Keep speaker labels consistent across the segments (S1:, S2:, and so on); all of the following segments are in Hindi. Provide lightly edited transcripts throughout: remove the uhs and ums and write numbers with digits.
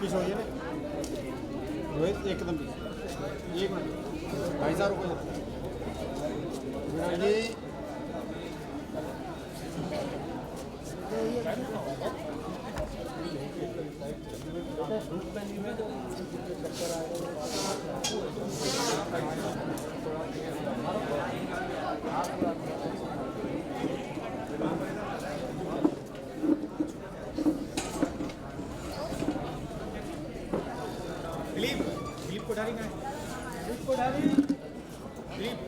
S1: पीस हो गया ना रोहित एकदम पीस एक मिनट भाई साहब रुको ये दिलीप कोठारी का दिलीप कोठारी दिलीप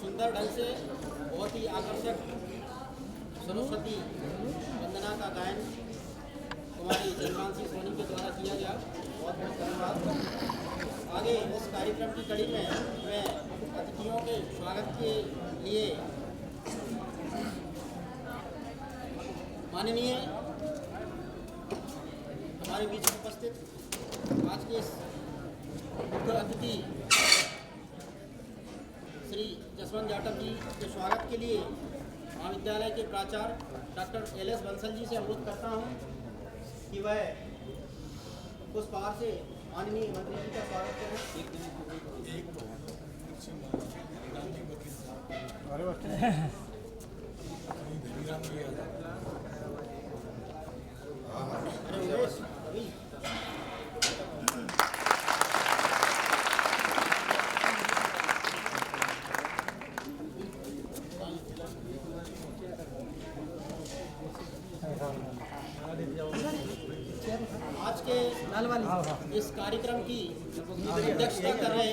S2: सुंदर ढंग से बहुत ही आकर्षक सरस्वती वंदना का गायन कुमारी जयमानसी सोनी के द्वारा किया गया। बहुत बहुत धन्यवाद। आगे इस कार्यक्रम की कड़ी में मैं अतिथियों के स्वागत के लिए माननीय हमारे बीच में उपस्थित आज के मुख्य अतिथि श्री जसवंत जाटव जी के स्वागत के लिए महाविद्यालय के प्राचार्य डॉक्टर एल.एस. बंसल जी से अनुरोध करता हूं कि वह पुष्पहार से माननीय मंत्री जी का स्वागत करें। आज के इस कार्यक्रम की अध्यक्षता कर रहे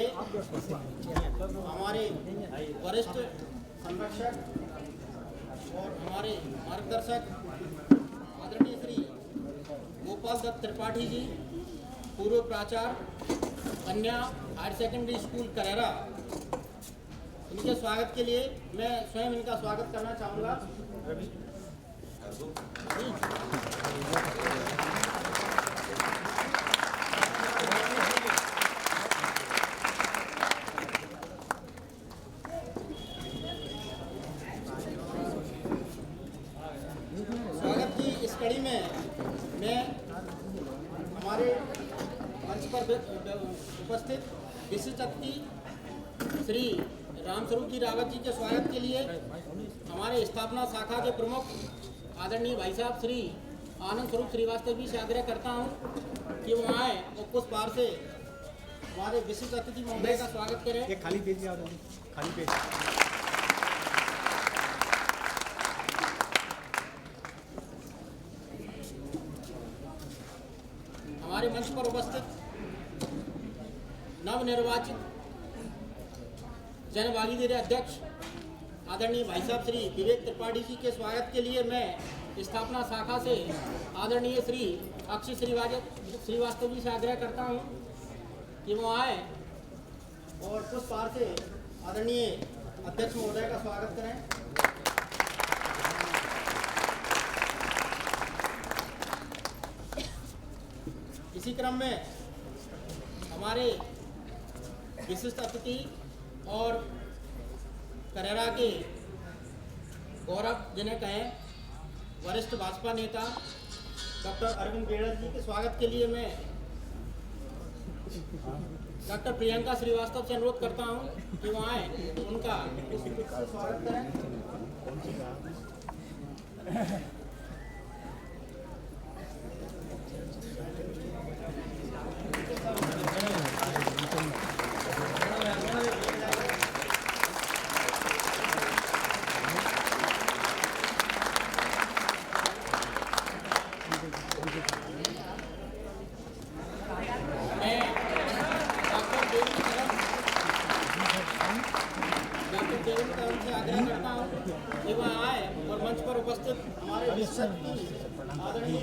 S2: हमारे वरिष्ठ संरक्षक और हमारे मार्गदर्शक आदरणीय श्री गोपाल दत्त त्रिपाठी जी, पूर्व प्राचार्य कन्या हायर सेकेंडरी स्कूल करेरा, इनके स्वागत के लिए मैं स्वयं इनका स्वागत करना चाहूँगा। स्वागत की इस कड़ी में मैं हमारे मंच पर उपस्थित विशिष्ट अतिथि श्री रामस्वरूप जी रावत जी के स्वागत के लिए हमारे स्थापना शाखा के प्रमुख आदरणीय भाई साहब श्री आनंद स्वरूप श्रीवास्तव जी से आग्रह करता हूं कि वो आए और पुष्पहार से हमारे विशिष्ट अतिथि महोदय का स्वागत करें।
S1: ये खाली पेज याद है, खाली पेज।
S2: हमारे मंच पर उपस्थित नवनिर्वाचित जन भागीदारी अध्यक्ष आदरणीय भाई साहब श्री विवेक त्रिपाठी जी के स्वागत के लिए मैं स्थापना शाखा से आदरणीय श्री अक्षय श्रीवास्तव जी से आग्रह करता हूं कि वो आए और पुष्पहार से आदरणीय अध्यक्ष महोदय का स्वागत करें। इसी क्रम में हमारे विशिष्ट अतिथि और करेरा के गौरव जिन्हें कहें वरिष्ठ भाजपा नेता डॉक्टर अरविंद बेड़ल जी के स्वागत के लिए मैं डॉक्टर प्रियंका श्रीवास्तव से अनुरोध करता हूं कि वो आए, उनका स्वागत करें। से आग्रह करता हूँ कि वह आए और मंच पर उपस्थित हमारे विशेषज्ञ आदरणीय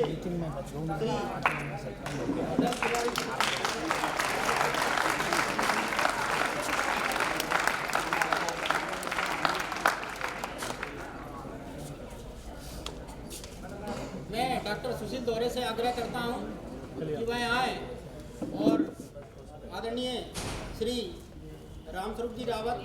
S2: मैं डॉक्टर सुशील दौरे से आग्रह करता हूँ कि वह आए और आदरणीय श्री रामस्वरूप जी रावत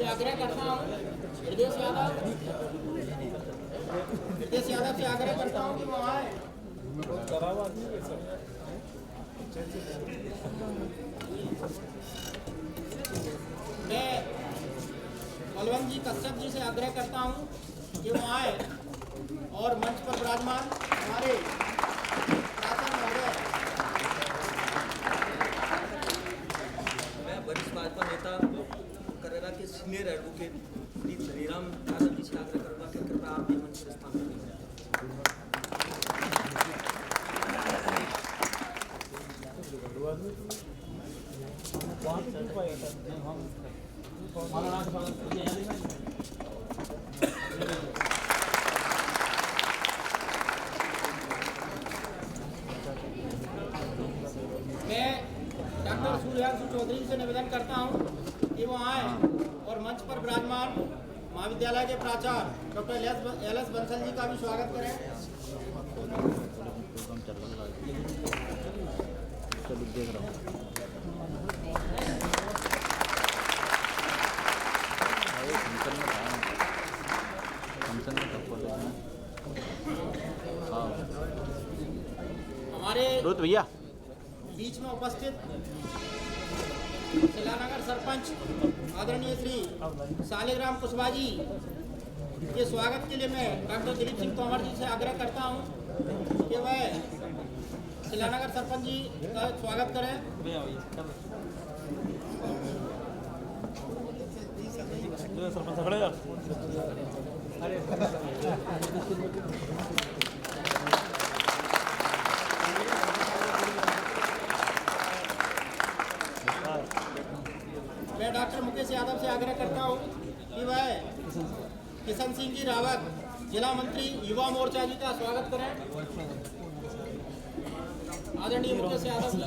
S2: आग्रह करता हूँ, हृदय यादव से आग्रह करता हूँ कि वो आए। मैं बलवंत जी कश्यप जी से आग्रह करता हूँ कि वो आए और मंच पर विराजमान हमारे शासन महोदय
S3: मैं वरिष्ठ भाजपा नेता करेरा के सीनियर एडवोकेट श्री धनीराम यादव जी से आग्रह करूँगा कि कृपया आप मंच पर स्थान करें।
S2: मैं डॉक्टर सूर्यांशु चौधरी से निवेदन करता हूं कि वो आए और मंच पर विराजमान महाविद्यालय के प्राचार्य doctor L S Bansal ji का भी स्वागत करें।
S1: देख रहा हूँ
S2: हमारे
S1: भैया
S2: बीच में उपस्थित शिलानगर सरपंच आदरणीय श्री शालिग्राम कुशवाहा जी के स्वागत के लिए मैं डॉक्टर दिलीप सिंह तोमर जी से आग्रह करता हूं कि वह शिलानगर सरपंच जी का स्वागत करें। मैं डॉक्टर मुकेश यादव से आग्रह करता हूं कि वह किशन सिंह जी रावत जिला मंत्री युवा मोर्चा जी का स्वागत करें। आदरणीय मुकेश यादव जी।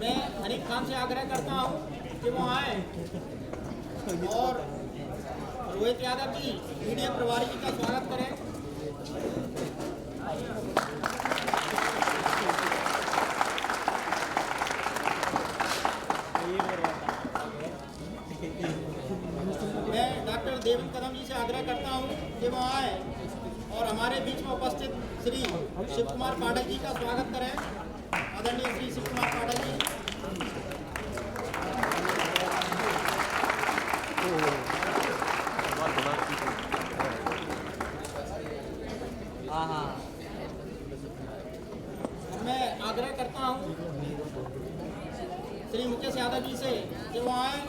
S2: मैं हनीफ खान से आग्रह करता हूं कि वो आए और रोहित यादव जी मीडिया प्रभारी जी का स्वागत करें। मैं डॉक्टर देवेंद्र कदम जी से आग्रह करता हूं कि वो आए और हमारे बीच में उपस्थित श्री शिव कुमार पाठक जी का स्वागत करें। आदरणीय श्री शिव कुमार पाठक जी। मैं आग्रह करता हूं श्री मुकेश यादव जी से कि वो आए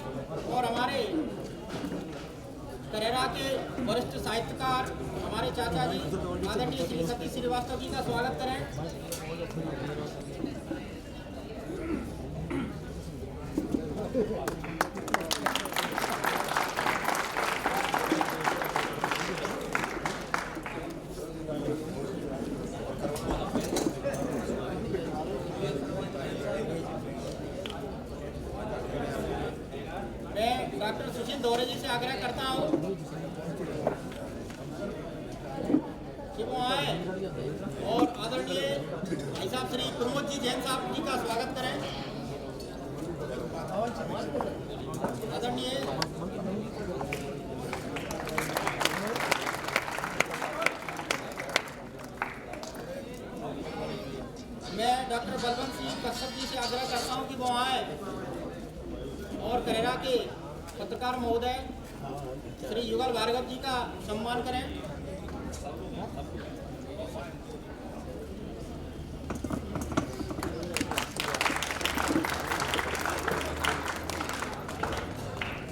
S2: और हमारे करेरा के वरिष्ठ साहित्यकार हमारे चाचा जी आदरणीय श्री सतीश श्रीवास्तव जी का स्वागत करें। मैं डॉक्टर सुशील दोहरे जी से आग्रह करता हूँ कि वो आए और आदरणीय भाई साहब श्री प्रमोद जी जैन साहब जी का स्वागत करें। आदरणीय मैं डॉक्टर बलवंत सिंह कश्यप जी से आग्रह करता हूं कि वो आए और करेरा के पत्रकार महोदय श्री युगल भार्गव जी का सम्मान करें।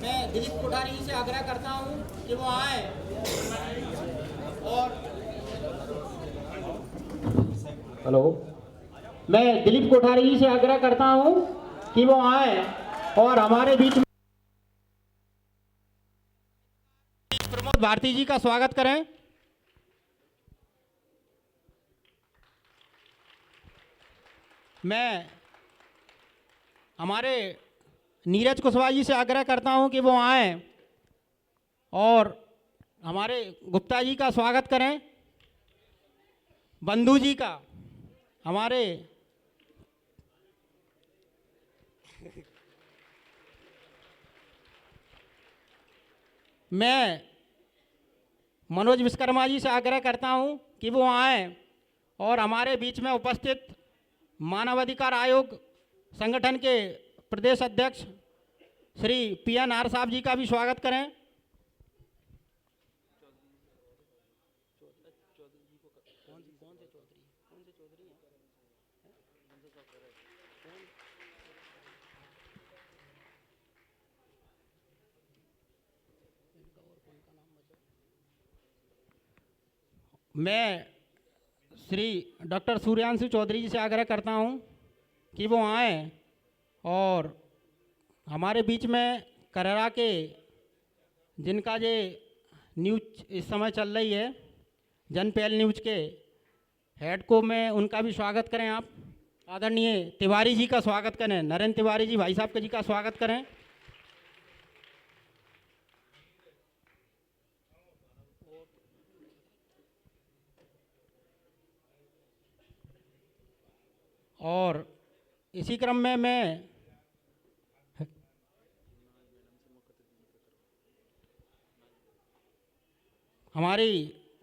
S2: मैं दिलीप कोठारी जी से आग्रह करता हूं कि वो आए और मैं दिलीप कोठारी जी से आग्रह करता हूं कि वो आए और हमारे बीच में प्रमोद भारती जी का स्वागत करें। मैं हमारे नीरज कुशवाहा जी से आग्रह करता हूं कि वो आए और हमारे गुप्ता जी का स्वागत करें। बंधु जी का हमारे मैं मनोज विश्वकर्मा जी से आग्रह करता हूं कि वो आए और हमारे बीच में उपस्थित मानवाधिकार आयोग संगठन के प्रदेश अध्यक्ष श्री PNR साहब जी का भी स्वागत करें। मैं श्री डॉक्टर सूर्यांशु चौधरी जी से आग्रह करता हूं कि वो आए और हमारे बीच में करेरा के जिनका ये न्यूज इस समय चल रही है जनपहल न्यूज के हेड को मैं उनका भी स्वागत करें। आप आदरणीय तिवारी जी का स्वागत करें, नरेंद्र तिवारी जी भाई साहब जी का स्वागत करें। और इसी क्रम में मैं हमारी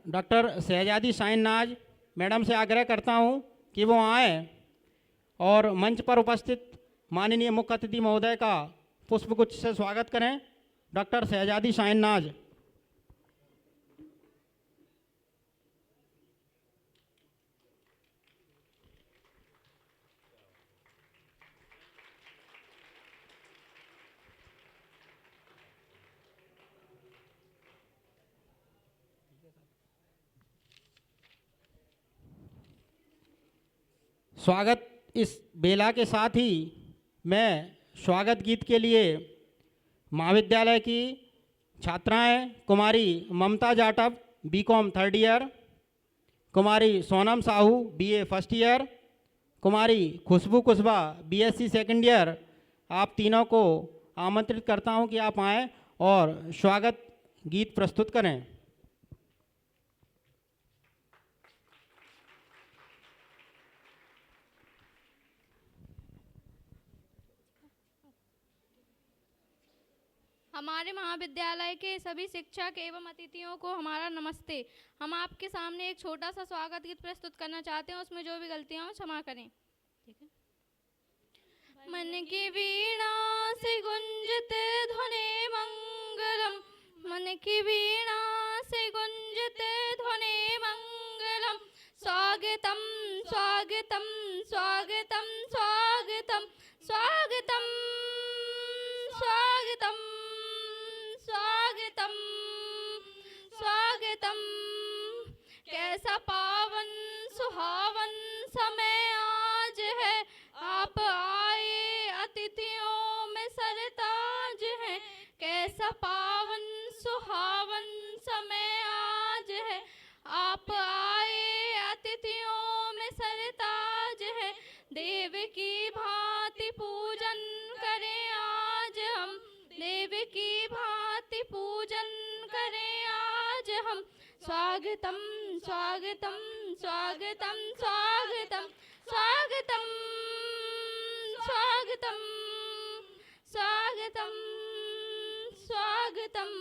S2: डॉक्टर शहजादी शाहीन नाज मैडम से आग्रह करता हूं कि वो आए और मंच पर उपस्थित माननीय मुख्य अतिथि महोदय का पुष्पगुच्छ से स्वागत करें। डॉक्टर शहजादी शाहीन नाज। स्वागत इस बेला के साथ ही मैं स्वागत गीत के लिए महाविद्यालय की छात्राएं कुमारी Mamta Jatav BCom 3rd year, कुमारी Sonam Sahu BA 1st year, कुमारी Khushboo Kushwaha BSc 2nd year, आप तीनों को आमंत्रित करता हूं कि आप आएँ और स्वागत गीत प्रस्तुत करें।
S4: हमारे महाविद्यालय के सभी शिक्षक एवं अतिथियों को हमारा नमस्ते। हम आपके सामने एक छोटा सा स्वागत गीत प्रस्तुत करना चाहते हैं, उसमें जो भी गलतियां हो क्षमा करें। ठीक है। मन की वीणा से गुंजते ध्वनि मंगलम, मन की वीणा से गुंजते ध्वनि मंगलम, स्वागतम स्वागतम स्वागतम स्वागतम स्वागतम स्वागतम स्वागतम। ऐसा पावन सुहावन समय आज है, आप आए अतिथियों में सरताज है। देव की भांति पूजन करें आज हम, देव की भांति पूजन करें आज हम। स्वागतम स्वागतम स्वागतम स्वागतम स्वागतम स्वागतम स्वागतम स्वागतम।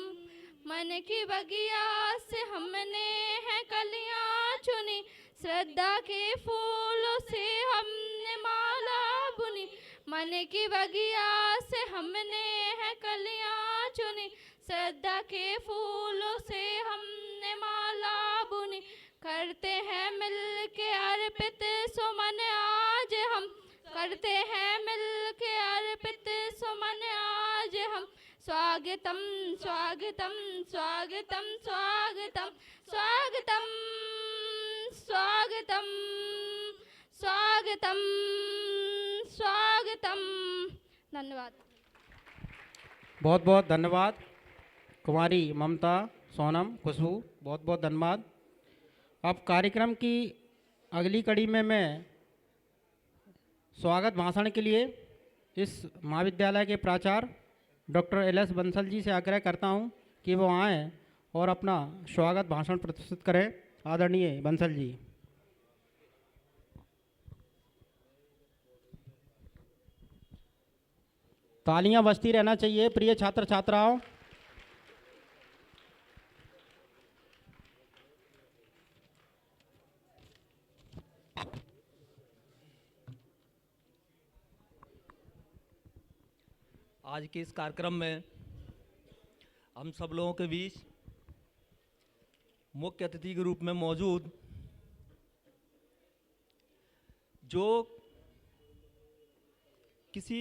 S4: मन की बगिया से हमने है कलियां चुनी, श्रद्धा के फूलों से हमने माला बुनी। मन की बगिया से हमने है कलियां चुनी, श्रद्धा के फूलों से हमने माला बुनी। करते हैं मिल के अर्पित सुमन आज हम, करते हैं मिल के अर्पित सुमन आज हम। स्वागतम स्वागतम स्वागतम स्वागतम स्वागतम स्वागतम स्वागतम स्वागतम। धन्यवाद।
S5: बहुत बहुत धन्यवाद कुमारी ममता, सोनम, खुशबू, बहुत बहुत धन्यवाद। अब कार्यक्रम की अगली कड़ी में मैं स्वागत भाषण के लिए इस महाविद्यालय के प्राचार्य डॉक्टर एल.एस. बंसल जी से आग्रह करता हूं कि वो आएँ और अपना स्वागत भाषण प्रस्तुत करें। आदरणीय बंसल जी। तालियां बजती रहना चाहिए प्रिय छात्र छात्राओं।
S3: आज के इस कार्यक्रम में हम सब लोगों के बीच मुख्य अतिथि के रूप में मौजूद जो किसी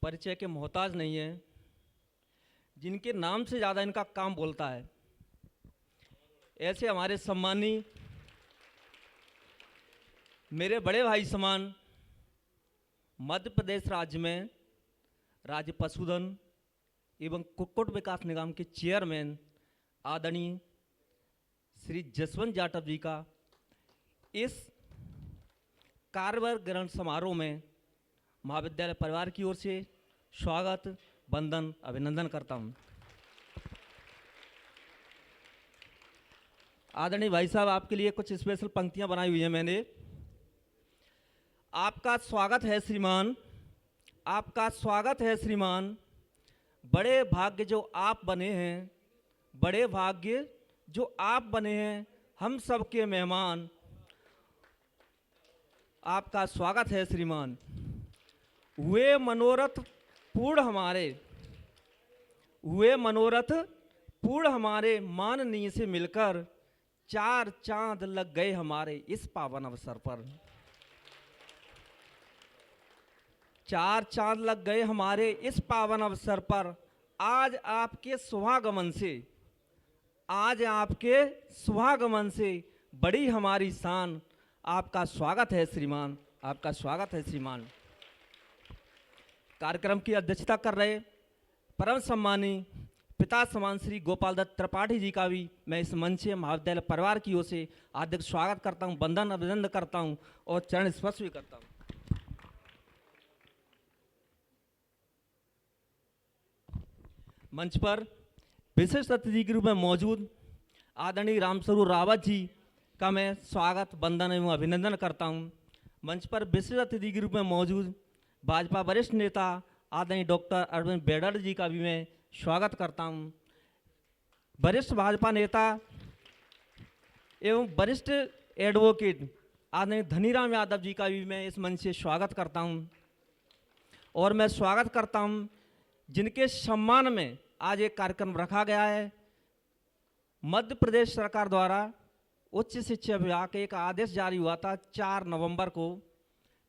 S3: परिचय के मोहताज नहीं है, जिनके नाम से ज़्यादा इनका काम बोलता है, ऐसे हमारे सम्मानी मेरे बड़े भाई समान मध्य प्रदेश राज्य में राज्य पशुधन एवं कुक्कुट विकास निगम के चेयरमैन आदरणीय श्री जसवंत जाटव जी का इस कार्यभार ग्रहण समारोह में महाविद्यालय परिवार की ओर से स्वागत, वंदन, अभिनंदन करता हूं। आदरणीय भाई साहब, आपके लिए कुछ स्पेशल पंक्तियां बनाई हुई हैं मैंने। आपका स्वागत है श्रीमान, आपका स्वागत है श्रीमान, बड़े भाग्य जो आप बने हैं, बड़े भाग्य जो आप बने हैं, हम सबके मेहमान। आपका स्वागत है श्रीमान। हुए मनोरथ पूर्ण हमारे, हुए मनोरथ पूर्ण हमारे, माननीय से मिलकर 4 चांद लग गए हमारे इस पावन अवसर पर। 4 चांद लग गए हमारे इस पावन अवसर पर। आज आपके शुभागमन से, आज आपके शुभागमन से बड़ी हमारी शान। आपका स्वागत है श्रीमान, आपका स्वागत है श्रीमान। कार्यक्रम की अध्यक्षता कर रहे परम सम्मानी पिता समान श्री गोपाल दत्त त्रिपाठी जी का भी मैं इस मंच से महाविद्यालय परिवार की ओर से हार्दिक स्वागत करता हूं, वंदन, अभिनंदन करता हूं और चरण स्पर्श भी करता हूं। मंच पर विशिष्ट अतिथि के रूप में मौजूद आदरणीय रामस्वरूप रावत जी का मैं स्वागत, वंदन एवं अभिनंदन करता हूं। मंच पर विशिष्ट अतिथि के रूप में मौजूद भाजपा वरिष्ठ नेता आदरणीय डॉक्टर अरविंद बेडर जी का भी मैं स्वागत करता हूं। वरिष्ठ भाजपा नेता एवं वरिष्ठ एडवोकेट आदरणीय धनीराम यादव जी का भी मैं इस मंच से स्वागत करता हूं। और मैं स्वागत करता हूं जिनके सम्मान में आज एक कार्यक्रम रखा गया है। मध्य प्रदेश सरकार द्वारा उच्च शिक्षा विभाग का एक आदेश जारी हुआ था 4 नवंबर को,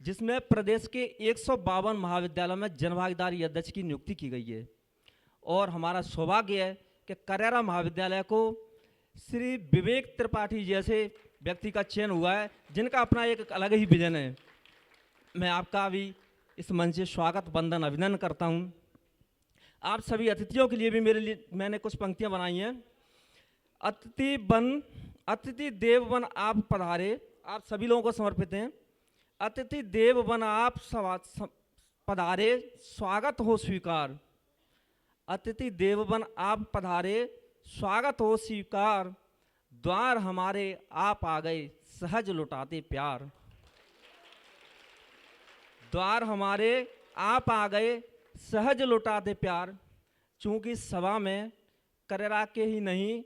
S3: जिसमें प्रदेश के 152 महाविद्यालयों में जनभागीदारी अध्यक्ष की नियुक्ति की गई है। और हमारा सौभाग्य है कि करेरा महाविद्यालय को श्री विवेक त्रिपाठी जैसे व्यक्ति का चयन हुआ है, जिनका अपना एक अलग ही विजन है। मैं आपका भी इस मंच से स्वागत वंदन अभिनंदन करता हूँ। आप सभी अतिथियों के लिए भी मेरे लिए मैंने कुछ पंक्तियाँ बनाई हैं। अतिथि देव बन आप पधारे, आप सभी लोगों को समर्पित हैं। अतिथि देव बन आप पधारे, स्वागत हो स्वीकार। अतिथि देव बन आप पधारे, स्वागत हो स्वीकार। द्वार हमारे आप आ गए, सहज लुटाते प्यार। द्वार हमारे आप आ गए, सहज लुटाते प्यार। चूंकि सभा में करेरा के ही नहीं,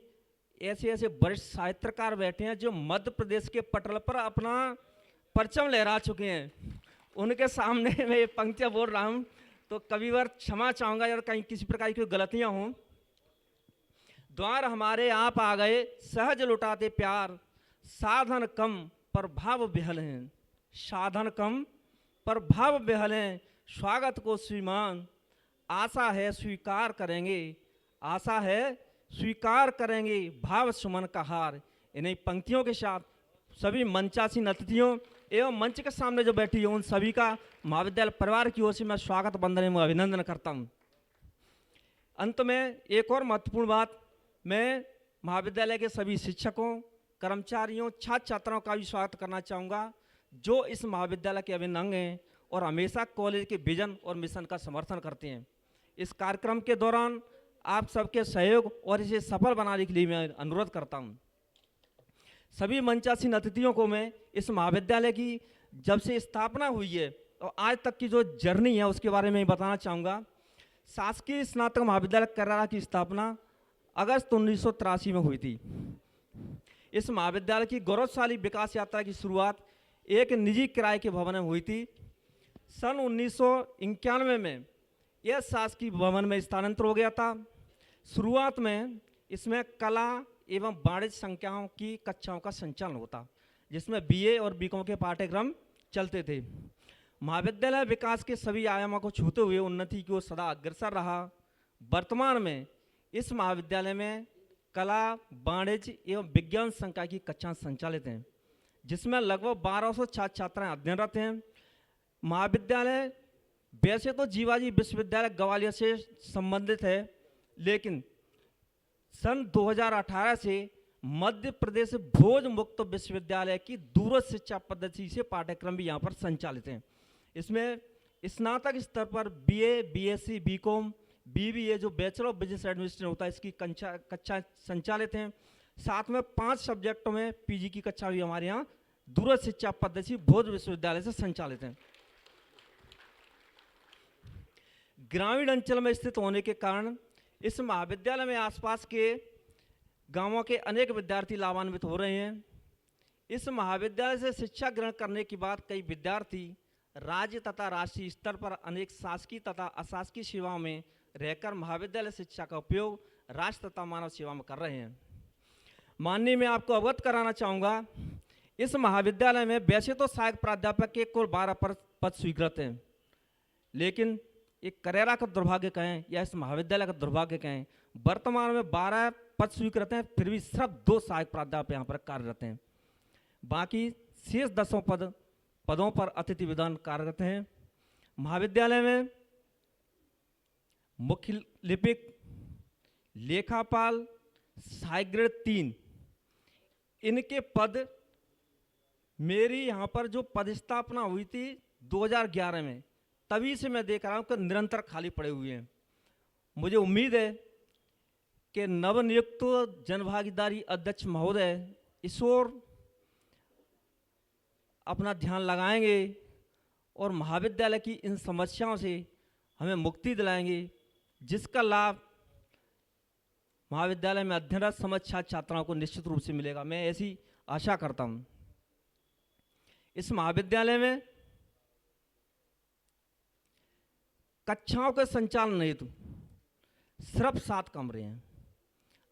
S3: ऐसे ऐसे वरिष्ठ साहित्यकार बैठे हैं जो मध्य प्रदेश के पटल पर अपना परचम लहरा चुके हैं। उनके सामने मैं ये पंक्तियाँ बोल रहा हूँ तो कविवर क्षमा चाहूँगा अगर कहीं किसी प्रकार की गलतियाँ हों। द्वार हमारे आप आ गए, सहज लुटाते प्यार। साधन कम पर भाव बिहल हैं, साधन कम पर भाव बिहल हैं। स्वागत को श्रीमान, आशा है स्वीकार करेंगे, आशा है स्वीकार करेंगे। भाव सुमन का हार। इन्हीं पंक्तियों के साथ सभी मंचासीन अतिथियों एवं मंच के सामने जो बैठी है उन सभी का महाविद्यालय परिवार की ओर से मैं स्वागत वंदन एवं अभिनंदन करता हूँ। अंत में एक और महत्वपूर्ण बात, मैं महाविद्यालय के सभी शिक्षकों, कर्मचारियों, छात्र छात्राओं का भी स्वागत करना चाहूँगा जो इस महाविद्यालय के अभिन्न अंग हैं और हमेशा कॉलेज के विजन और मिशन का समर्थन करते हैं। इस कार्यक्रम के दौरान आप सबके सहयोग और इसे सफल बनाने के लिए मैं अनुरोध करता हूँ। सभी मंचासीन अतिथियों को मैं इस महाविद्यालय की जब से स्थापना हुई है और आज तक की जो जर्नी है उसके बारे में बताना चाहूँगा। शासकीय स्नातक महाविद्यालय करेरा की स्थापना अगस्त 1983 में हुई थी। इस महाविद्यालय की गौरवशाली विकास यात्रा की शुरुआत एक निजी किराए के भवन में हुई थी। सन 1991 में यह शासकीय भवन में स्थानांतरित हो गया था। शुरुआत में इसमें कला एवं वाणिज्य संकायों की कक्षाओं का संचालन होता, जिसमें बीए और बीकॉम के पाठ्यक्रम चलते थे। महाविद्यालय विकास के सभी आयामों को छूते हुए उन्नति की ओर सदा अग्रसर रहा। वर्तमान में इस महाविद्यालय में कला, वाणिज्य एवं विज्ञान संकाय की कक्षाएं संचालित हैं, जिसमें लगभग 1200 छात्र छात्राएं अध्ययनरत हैं। महाविद्यालय वैसे तो जीवाजी विश्वविद्यालय ग्वालियर से संबंधित है, लेकिन सन 2018 से मध्य प्रदेश भोज मुक्त विश्वविद्यालय की दूरस्थ शिक्षा पद्धति से पाठ्यक्रम भी यहाँ पर संचालित हैं। इसमें स्नातक स्तर पर बीए, बीएससी, बीकॉम, बीबीए जो बैचलर ऑफ बिजनेस एडमिनिस्ट्रेशन होता है इसकी कक्षा संचालित हैं। साथ में 5 सब्जेक्टों में पीजी की कक्षा भी हमारे यहाँ दूरस्थ शिक्षा पद्धति भोज विश्वविद्यालय से संचालित हैं। ग्रामीण अंचल में स्थित होने के कारण इस महाविद्यालय में आसपास के गांवों के अनेक विद्यार्थी लाभान्वित हो रहे हैं। इस महाविद्यालय से शिक्षा ग्रहण करने के बाद कई विद्यार्थी राज्य तथा राष्ट्रीय स्तर पर अनेक शासकीय तथा अशासकीय सेवाओं में रहकर महाविद्यालय शिक्षा का उपयोग राष्ट्र तथा मानव सेवा में कर रहे हैं। माननीय, मैं आपको अवगत कराना चाहूँगा, इस महाविद्यालय में वैसे तो सहायक प्राध्यापक के कुल 12 पद स्वीकृत हैं, लेकिन एक करेरा का दुर्भाग्य कहें या इस महाविद्यालय का दुर्भाग्य कहें, वर्तमान में 12 पद स्वीकृत हैं, फिर भी सिर्फ 2 सहायक प्राध्यापक यहाँ पर कार्यरत हैं। बाकी शेष 10 पदों पर अतिथि विद्वान कार्यरत हैं। महाविद्यालय में मुख्य लिपिक, लेखापाल, सहायक ग्रेड 3 इनके पद मेरी यहाँ पर जो पदस्थापना हुई थी 2011 में, तभी से मैं देख रहा हूँ कि निरंतर खाली पड़े हुए हैं। मुझे उम्मीद है कि नवनियुक्त जनभागीदारी अध्यक्ष महोदय इस ओर अपना ध्यान लगाएंगे और महाविद्यालय की इन समस्याओं से हमें मुक्ति दिलाएंगे, जिसका लाभ महाविद्यालय में अध्ययनरत समस्त छात्र छात्राओं को निश्चित रूप से मिलेगा। मैं ऐसी आशा करता हूँ। इस महाविद्यालय में कक्षाओं के संचालन हेतु सिर्फ 7 कमरे हैं।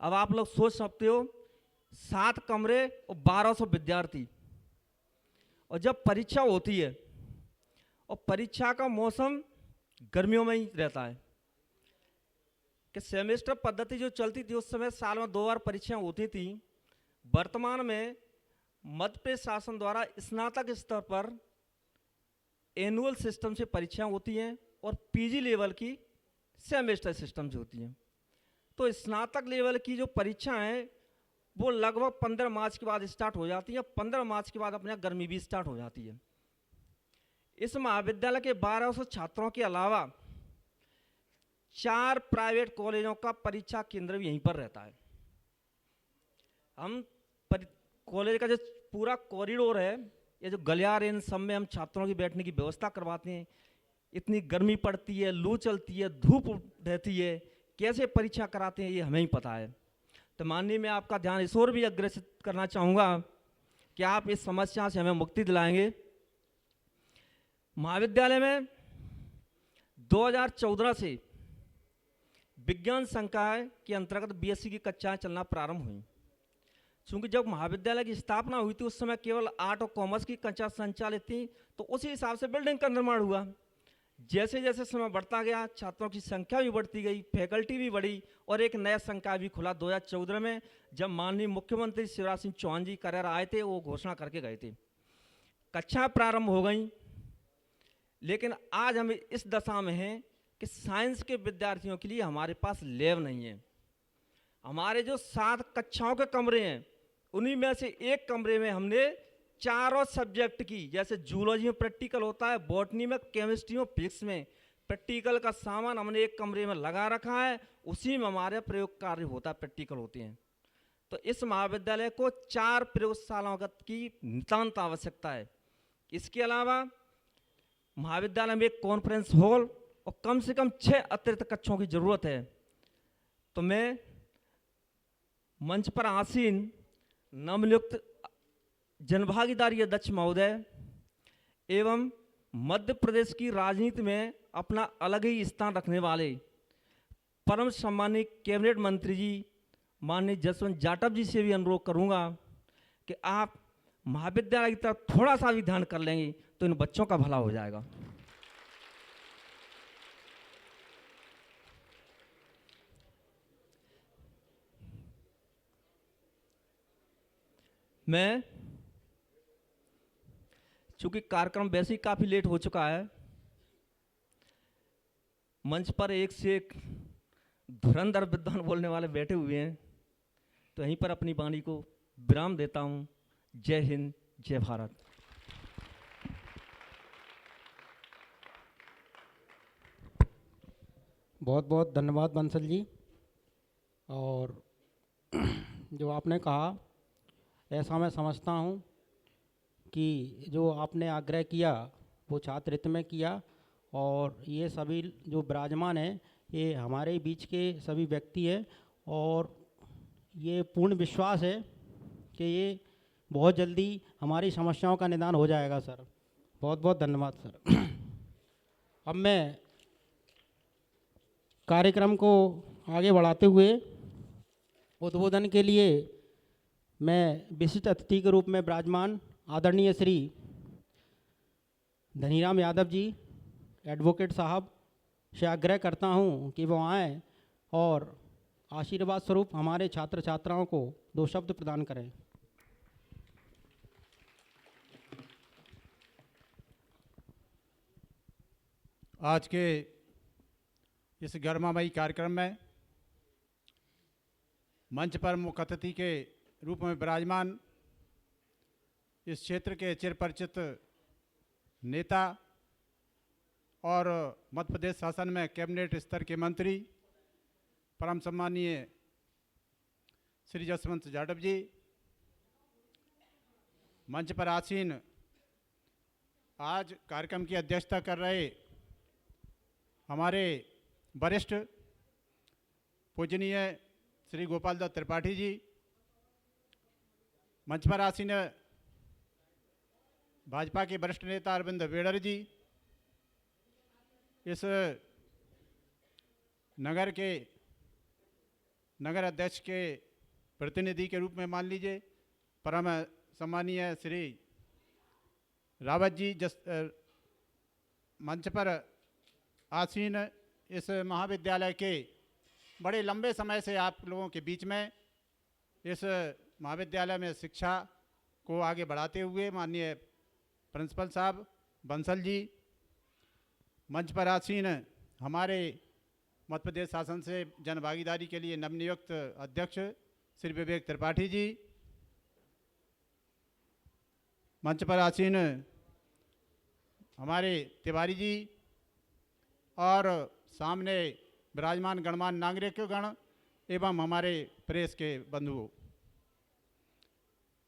S3: अब आप लोग सोच सकते हो 7 कमरे और 1200 विद्यार्थी, और जब परीक्षा होती है और परीक्षा का मौसम गर्मियों में ही रहता है कि सेमेस्टर पद्धति जो चलती थी उस समय साल में 2 बार परीक्षाएं होती थी। वर्तमान में मध्य प्रदेश शासन द्वारा स्नातक स्तर पर एनुअल सिस्टम से परीक्षाएं होती हैं और पीजी लेवल की सेमेस्टर सिस्टम से होती हैं। तो स्नातक लेवल की जो परीक्षा है वो लगभग 15 मार्च के बाद स्टार्ट हो जाती है। 15 मार्च के बाद अपने यहाँ गर्मी भी स्टार्ट हो जाती है। इस महाविद्यालय के 1200 छात्रों के अलावा 4 प्राइवेट कॉलेजों का परीक्षा केंद्र भी यहीं पर रहता है। हम कॉलेज का जो पूरा कॉरिडोर है, ये जो गलियार, इन सब में हम छात्रों की बैठने की व्यवस्था करवाते हैं। इतनी गर्मी पड़ती है, लू चलती है, धूप रहती है, कैसे परीक्षा कराते हैं ये हमें ही पता है। तो माननीय मैं आपका ध्यान इस ओर भी अग्रसित करना चाहूँगा कि आप इस समस्या से हमें मुक्ति दिलाएंगे। महाविद्यालय में 2014 से विज्ञान संकाय के अंतर्गत बीएससी की कक्षाएं चलना प्रारंभ हुई। चूँकि जब महाविद्यालय की स्थापना हुई थी उस समय केवल आर्ट और कॉमर्स की कक्षा संचालित थी, तो उसी हिसाब से बिल्डिंग का निर्माण हुआ। जैसे जैसे समय बढ़ता गया, छात्रों की संख्या भी बढ़ती गई, फैकल्टी भी बढ़ी और एक नया संकाय भी खुला 2014 में, जब माननीय मुख्यमंत्री शिवराज सिंह चौहान जी करेर आए थे, वो घोषणा करके गए थे। कक्षा प्रारंभ हो गई, लेकिन आज हम इस दशा में हैं कि साइंस के विद्यार्थियों के लिए हमारे पास लैब नहीं है। हमारे जो 7 कक्षाओं के कमरे हैं, उन्हीं में से एक कमरे में हमने चारों सब्जेक्ट की, जैसे जूलॉजी में प्रैक्टिकल होता है, बॉटनी में, केमिस्ट्री में, फिजिक्स में प्रैक्टिकल का सामान हमने एक कमरे में लगा रखा है। उसी में हमारे प्रयोग कार्य होता है, प्रैक्टिकल होते हैं। तो इस महाविद्यालय को 4 प्रयोगशालाओं की नितांत आवश्यकता है। इसके अलावा महाविद्यालय में एक कॉन्फ्रेंस हॉल और कम से कम 6 अतिरिक्त कक्षों की जरूरत है। तो मैं मंच पर आसीन नवनियुक्त जनभागीदारी अध्यक्ष महोदय एवं मध्य प्रदेश की राजनीति में अपना अलग ही स्थान रखने वाले परम सम्मानित कैबिनेट मंत्री जी माननीय जसवंत जाटव जी से भी अनुरोध करूंगा कि आप महाविद्यालय की तरफ थोड़ा सा भी ध्यान कर लेंगे तो इन बच्चों का भला हो जाएगा। मैं चूंकि कार्यक्रम वैसे ही काफ़ी लेट हो चुका है, मंच पर एक से एक धुरंधर विद्वान बोलने वाले बैठे हुए हैं, तो यहीं पर अपनी वाणी को विराम देता हूँ। जय हिंद, जय भारत।
S5: बहुत बहुत धन्यवाद बंसल जी। और जो आपने कहा, ऐसा मैं समझता हूँ कि जो आपने आग्रह किया वो छात्र हित में किया, और ये सभी जो विराजमान हैं ये हमारे बीच के सभी व्यक्ति हैं, और ये पूर्ण विश्वास है कि ये बहुत जल्दी हमारी समस्याओं का निदान हो जाएगा सर। बहुत बहुत धन्यवाद सर। अब मैं कार्यक्रम को आगे बढ़ाते हुए उद्बोधन के लिए मैं विशिष्ट अतिथि के रूप में विराजमान आदरणीय श्री धनीराम यादव जी एडवोकेट साहब से आग्रह करता हूं कि वो आएँ और आशीर्वाद स्वरूप हमारे छात्र छात्राओं को 2 शब्द प्रदान करें।
S1: आज के इस गर्मामयी कार्यक्रम में मंच पर मुख्य अतिथि के रूप में विराजमान इस क्षेत्र के चिरपरिचित नेता और मध्य प्रदेश शासन में कैबिनेट स्तर के मंत्री परम सम्मानीय श्री जसवंत जाटव जी, मंच पर आसीन आज कार्यक्रम की अध्यक्षता कर रहे हमारे वरिष्ठ पूजनीय श्री गोपाल दत्त त्रिपाठी जी, मंच पर आसीन भाजपा के वरिष्ठ नेता अरविंद वेड़र जी, इस नगर के नगर अध्यक्ष के प्रतिनिधि के रूप में मान लीजिए परम सम्मानीय श्री रावत जी, मंच पर आसीन इस महाविद्यालय के बड़े लंबे समय से आप लोगों के बीच में इस महाविद्यालय में शिक्षा को आगे बढ़ाते हुए माननीय प्रिंसिपल साहब बंसल जी, मंच पर आसीन हमारे मध्य प्रदेश शासन से जनभागीदारी के लिए नवनियुक्त अध्यक्ष श्री विवेक त्रिपाठी जी, मंच पर आसीन हमारे तिवारी जी और सामने विराजमान गणमान्य नागरिकगण एवं हमारे प्रेस के बंधुओं,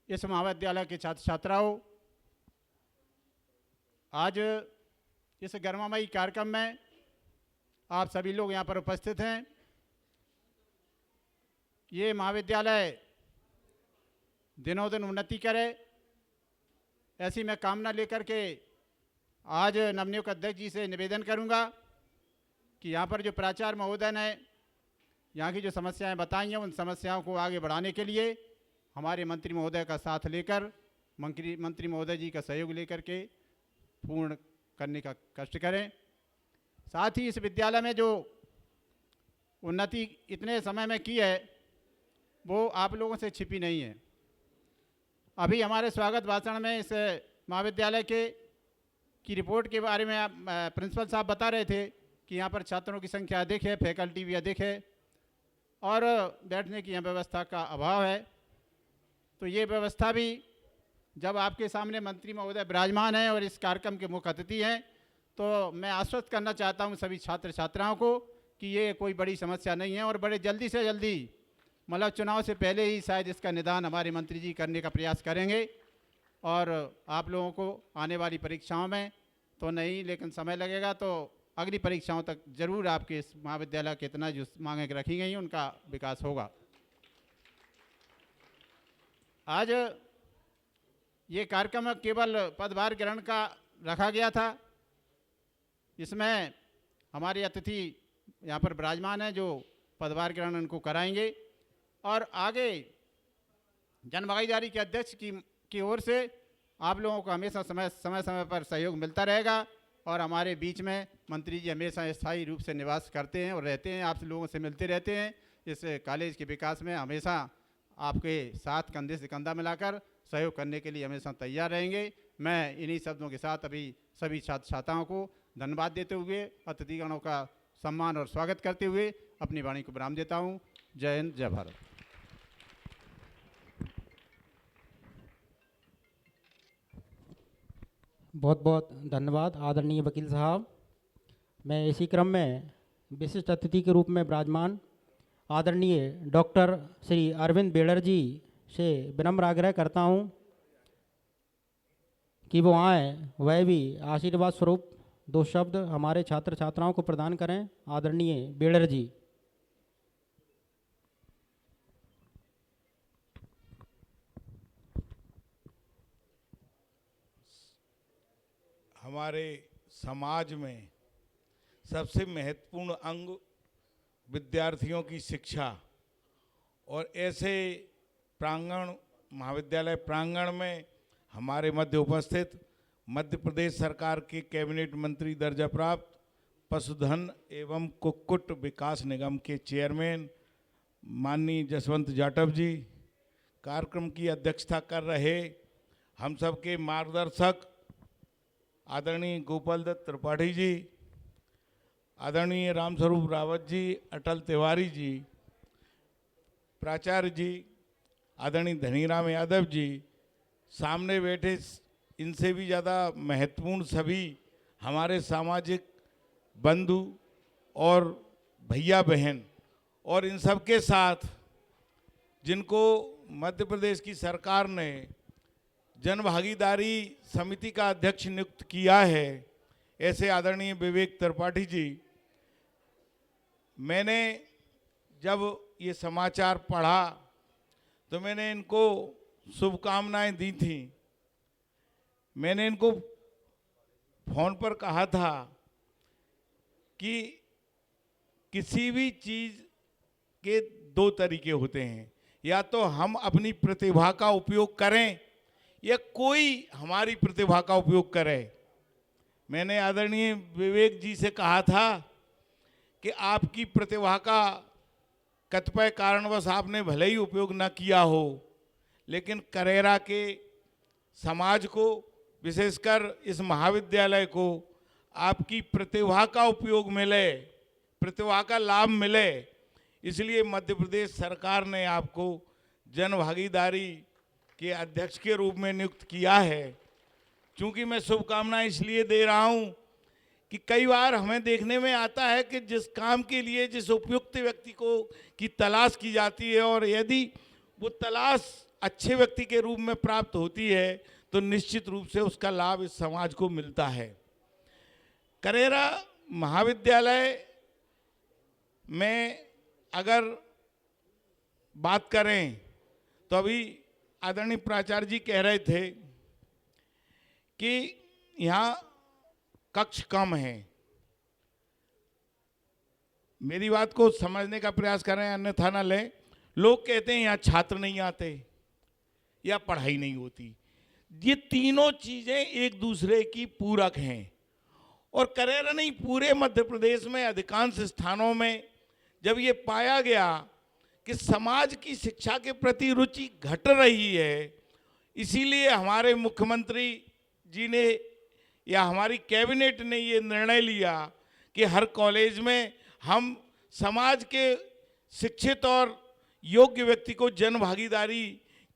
S1: इस महाविद्यालय के छात्र छात्राओं, आज इस गर्मामयी कार्यक्रम में आप सभी लोग यहाँ पर उपस्थित हैं। ये महाविद्यालय दिनों दिन उन्नति करे, ऐसी मैं कामना लेकर के आज नवनियुक्त अध्यक्ष जी से निवेदन करूंगा कि यहाँ पर जो प्राचार्य महोदय ने यहाँ की जो समस्याएं बताई हैं, उन समस्याओं को आगे बढ़ाने के लिए हमारे मंत्री महोदय का साथ लेकर, मंत्री महोदय जी का सहयोग लेकर के पूर्ण करने का कष्ट करें। साथ ही इस विद्यालय में जो उन्नति इतने समय में की है वो आप लोगों से छिपी नहीं है। अभी हमारे स्वागत भाषण में इस महाविद्यालय की रिपोर्ट के बारे में प्रिंसिपल साहब बता रहे थे कि यहाँ पर छात्रों की संख्या अधिक है, फैकल्टी भी अधिक है और बैठने की यहाँ व्यवस्था का अभाव है। तो ये व्यवस्था भी जब आपके सामने मंत्री महोदय विराजमान हैं और इस कार्यक्रम के मुख्य अतिथि हैं, तो मैं आश्वस्त करना चाहता हूँ सभी छात्र छात्राओं को कि ये कोई बड़ी समस्या नहीं है और बड़े जल्दी से जल्दी, मतलब चुनाव से पहले ही शायद इसका निदान हमारे मंत्री जी करने का प्रयास करेंगे। और आप लोगों को आने वाली परीक्षाओं में तो नहीं, लेकिन समय लगेगा, तो अगली परीक्षाओं तक जरूर आपके इस महाविद्यालय के इतना जो मांगें रखी गई उनका विकास होगा। आज ये कार्यक्रम केवल पदभार ग्रहण का रखा गया था। इसमें हमारे अतिथि यहाँ पर विराजमान हैं जो पदभार ग्रहण उनको कराएंगे और आगे जनभागीदारी के अध्यक्ष की ओर से आप लोगों को हमेशा समय पर सहयोग मिलता रहेगा और हमारे बीच में मंत्री जी हमेशा स्थायी रूप से निवास करते हैं और रहते हैं, आप लोगों से मिलते रहते हैं। इस कॉलेज के विकास में हमेशा आपके साथ कंधे से कंधा मिलाकर सहयोग करने के लिए हमेशा तैयार रहेंगे। मैं इन्हीं शब्दों के साथ अभी सभी छात्र छात्राओं को धन्यवाद देते हुए, अतिथिगणों का सम्मान और स्वागत करते हुए अपनी वाणी को विराम देता हूँ। जय हिंद, जय भारत।
S5: बहुत बहुत धन्यवाद आदरणीय वकील साहब। मैं इसी क्रम में विशिष्ट अतिथि के रूप में विराजमान आदरणीय डॉक्टर श्री अरविंद बेड़र जी से विनम्र आग्रह करता हूं कि वो आए, वह भी आशीर्वाद स्वरूप 2 शब्द हमारे छात्र छात्राओं को प्रदान करें। आदरणीय बेड़र जी।
S6: हमारे समाज में सबसे महत्वपूर्ण अंग विद्यार्थियों की शिक्षा, और ऐसे प्रांगण, महाविद्यालय प्रांगण में हमारे मध्य उपस्थित मध्य प्रदेश सरकार के कैबिनेट मंत्री दर्जा प्राप्त पशुधन एवं कुक्कुट विकास निगम के चेयरमैन माननीय जसवंत जाटव जी, कार्यक्रम की अध्यक्षता कर रहे हम सब के मार्गदर्शक आदरणीय गोपाल दत्त त्रिपाठी जी, आदरणीय रामस्वरूप रावत जी, अटल तिवारी जी, प्राचार्य जी, आदरणीय धनीराम यादव जी, सामने बैठे इनसे भी ज़्यादा महत्वपूर्ण सभी हमारे सामाजिक बंधु और भैया बहन, और इन सब के साथ जिनको मध्य प्रदेश की सरकार ने जनभागीदारी समिति का अध्यक्ष नियुक्त किया है, ऐसे आदरणीय विवेक त्रिपाठी जी। मैंने जब ये समाचार पढ़ा तो मैंने इनको शुभकामनाएं दी थी। मैंने इनको फोन पर कहा था कि किसी भी चीज़ के 2 तरीके होते हैं, या तो हम अपनी प्रतिभा का उपयोग करें या कोई हमारी प्रतिभा का उपयोग करे। मैंने आदरणीय विवेक जी से कहा था कि आपकी प्रतिभा का कतिपय कारणवश आपने भले ही उपयोग न किया हो, लेकिन करेरा के समाज को, विशेषकर इस महाविद्यालय को आपकी प्रतिभा का उपयोग मिले, प्रतिभा का लाभ मिले, इसलिए मध्य प्रदेश सरकार ने आपको जन भागीदारी के अध्यक्ष के रूप में नियुक्त किया है। क्योंकि मैं शुभकामनाएं इसलिए दे रहा हूं कि कई बार हमें देखने में आता है कि जिस काम के लिए जिस उपयुक्त व्यक्ति को की तलाश की जाती है और यदि वो तलाश अच्छे व्यक्ति के रूप में प्राप्त होती है तो निश्चित रूप से उसका लाभ इस समाज को मिलता है। करेरा महाविद्यालय में अगर बात करें तो अभी आदरणीय प्राचार्य जी कह रहे थे कि यहाँ कक्ष कम है। मेरी बात को समझने का प्रयास करें, अन्यथा न लें। लोग कहते हैं यहाँ छात्र नहीं आते या पढ़ाई नहीं होती। ये तीनों चीजें एक दूसरे की पूरक हैं और करेरा नहीं, पूरे मध्य प्रदेश में अधिकांश स्थानों में जब ये पाया गया कि समाज की शिक्षा के प्रति रुचि घट रही है, इसीलिए हमारे मुख्यमंत्री जी ने या हमारी कैबिनेट ने ये निर्णय लिया कि हर कॉलेज में हम समाज के शिक्षित और योग्य व्यक्ति को जन भागीदारी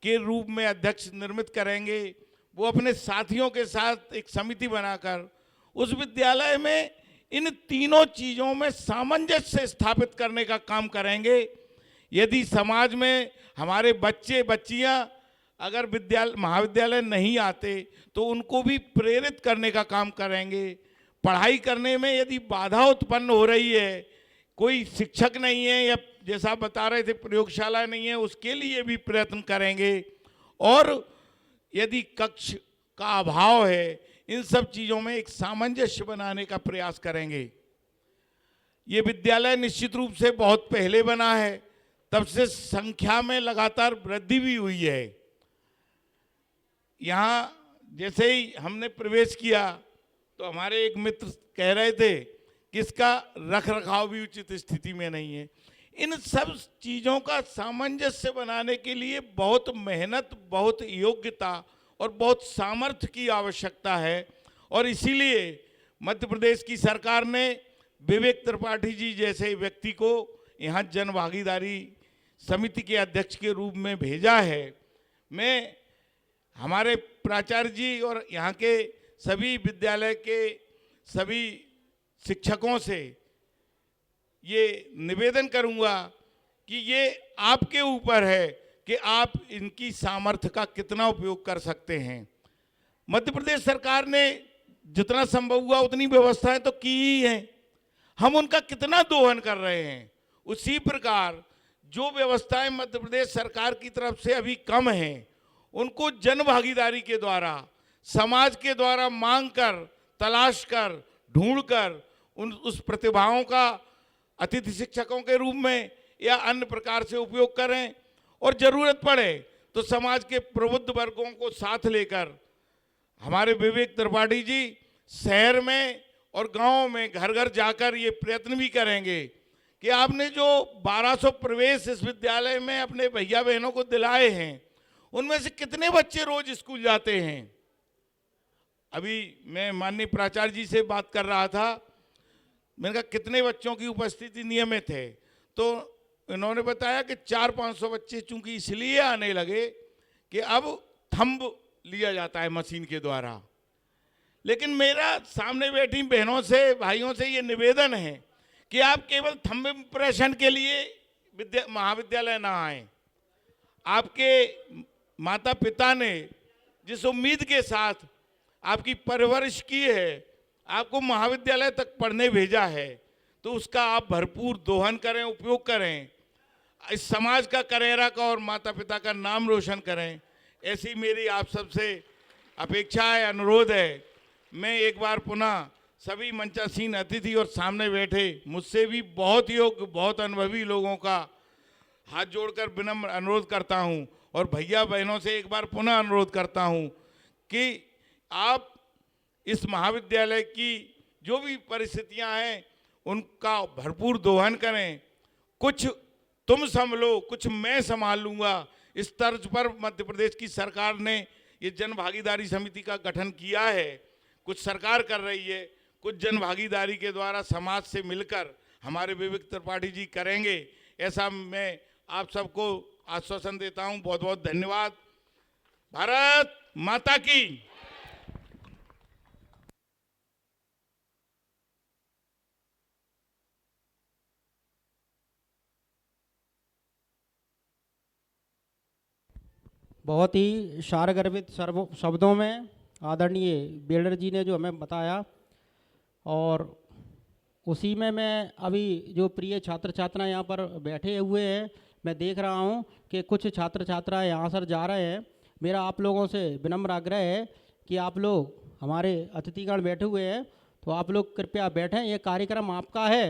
S6: के रूप में अध्यक्ष निर्मित करेंगे। वो अपने साथियों के साथ एक समिति बनाकर उस विद्यालय में इन तीनों चीज़ों में सामंजस्य स्थापित करने का काम करेंगे। यदि समाज में हमारे बच्चे बच्चियां अगर महाविद्यालय नहीं आते तो उनको भी प्रेरित करने का काम करेंगे। पढ़ाई करने में यदि बाधा उत्पन्न हो रही है, कोई शिक्षक नहीं है या जैसा बता रहे थे प्रयोगशाला नहीं है, उसके लिए भी प्रयत्न करेंगे। और यदि कक्ष का अभाव है, इन सब चीज़ों में एक सामंजस्य बनाने का प्रयास करेंगे। ये विद्यालय निश्चित रूप से बहुत पहले बना है, तब से संख्या में लगातार वृद्धि भी हुई है। यहाँ जैसे ही हमने प्रवेश किया तो हमारे एक मित्र कह रहे थे कि इसका रख रखाव भी उचित स्थिति में नहीं है। इन सब चीज़ों का सामंजस्य बनाने के लिए बहुत मेहनत, बहुत योग्यता और बहुत सामर्थ्य की आवश्यकता है। और इसीलिए मध्य प्रदेश की सरकार ने विवेक त्रिपाठी जी जैसे व्यक्ति को यहाँ जन भागीदारी समिति के अध्यक्ष के रूप में भेजा है। मैं हमारे प्राचार्य जी और यहाँ के सभी विद्यालय के सभी शिक्षकों से ये निवेदन करूँगा कि ये आपके ऊपर है कि आप इनकी सामर्थ्य का कितना उपयोग कर सकते हैं। मध्य प्रदेश सरकार ने जितना संभव हुआ उतनी व्यवस्थाएं तो की ही हैं, हम उनका कितना दोहन कर रहे हैं। उसी प्रकार जो व्यवस्थाएं मध्य प्रदेश सरकार की तरफ से अभी कम हैं, उनको जन भागीदारी के द्वारा, समाज के द्वारा मांग कर, तलाश कर, ढूंढ कर उस प्रतिभाओं का अतिथि शिक्षकों के रूप में या अन्य प्रकार से उपयोग करें। और जरूरत पड़े तो समाज के प्रबुद्ध वर्गों को साथ लेकर हमारे विवेक त्रिपाठी जी शहर में और गांव में घर घर जाकर ये प्रयत्न भी करेंगे कि आपने जो 1200 प्रवेश इस विद्यालय में अपने भैया बहनों को दिलाए हैं, उनमें से कितने बच्चे रोज स्कूल जाते हैं। अभी मैं माननीय प्राचार्य जी से बात कर रहा था, मैंने कहा कितने बच्चों की उपस्थिति नियमित है, तो इन्होंने बताया कि 400-500 बच्चे चूंकि इसलिए आने लगे कि अब थंब लिया जाता है मशीन के द्वारा। लेकिन मेरा सामने बैठी बहनों से, भाइयों से ये निवेदन है कि आप केवल थंब इम्प्रेशन के लिए महाविद्यालय ना आए। आपके माता पिता ने जिस उम्मीद के साथ आपकी परवरिश की है, आपको महाविद्यालय तक पढ़ने भेजा है, तो उसका आप भरपूर दोहन करें, उपयोग करें, इस समाज का, करेरा का और माता पिता का नाम रोशन करें। ऐसी मेरी आप सबसे अपेक्षा है, अनुरोध है। मैं एक बार पुनः सभी मंचासीन अतिथि और सामने बैठे मुझसे भी बहुत योग्य, बहुत अनुभवी लोगों का हाथ जोड़कर विनम्र अनुरोध करता हूं और भैया बहनों से एक बार पुनः अनुरोध करता हूं कि आप इस महाविद्यालय की जो भी परिस्थितियां हैं उनका भरपूर दोहन करें। कुछ तुम संभलो, कुछ मैं संभाल लूँगा, इस तर्ज पर मध्य प्रदेश की सरकार ने ये जन भागीदारी समिति का गठन किया है। कुछ सरकार कर रही है, कुछ जन भागीदारी के द्वारा समाज से मिलकर हमारे विवेक त्रिपाठी जी करेंगे, ऐसा मैं आप सबको आश्वासन देता हूं। बहुत बहुत धन्यवाद। भारत माता की।
S5: बहुत ही सारगर्भित शब्दों में आदरणीय बेलर जी ने जो हमें बताया, और उसी में मैं अभी जो प्रिय छात्र छात्राएं यहाँ पर बैठे हुए हैं, मैं देख रहा हूँ कि कुछ छात्र छात्राएं यहाँ से जा रहे हैं। मेरा आप लोगों से विनम्र आग्रह है कि आप लोग, हमारे अतिथिगण बैठे हुए हैं, तो आप लोग कृपया बैठें। ये कार्यक्रम आपका है,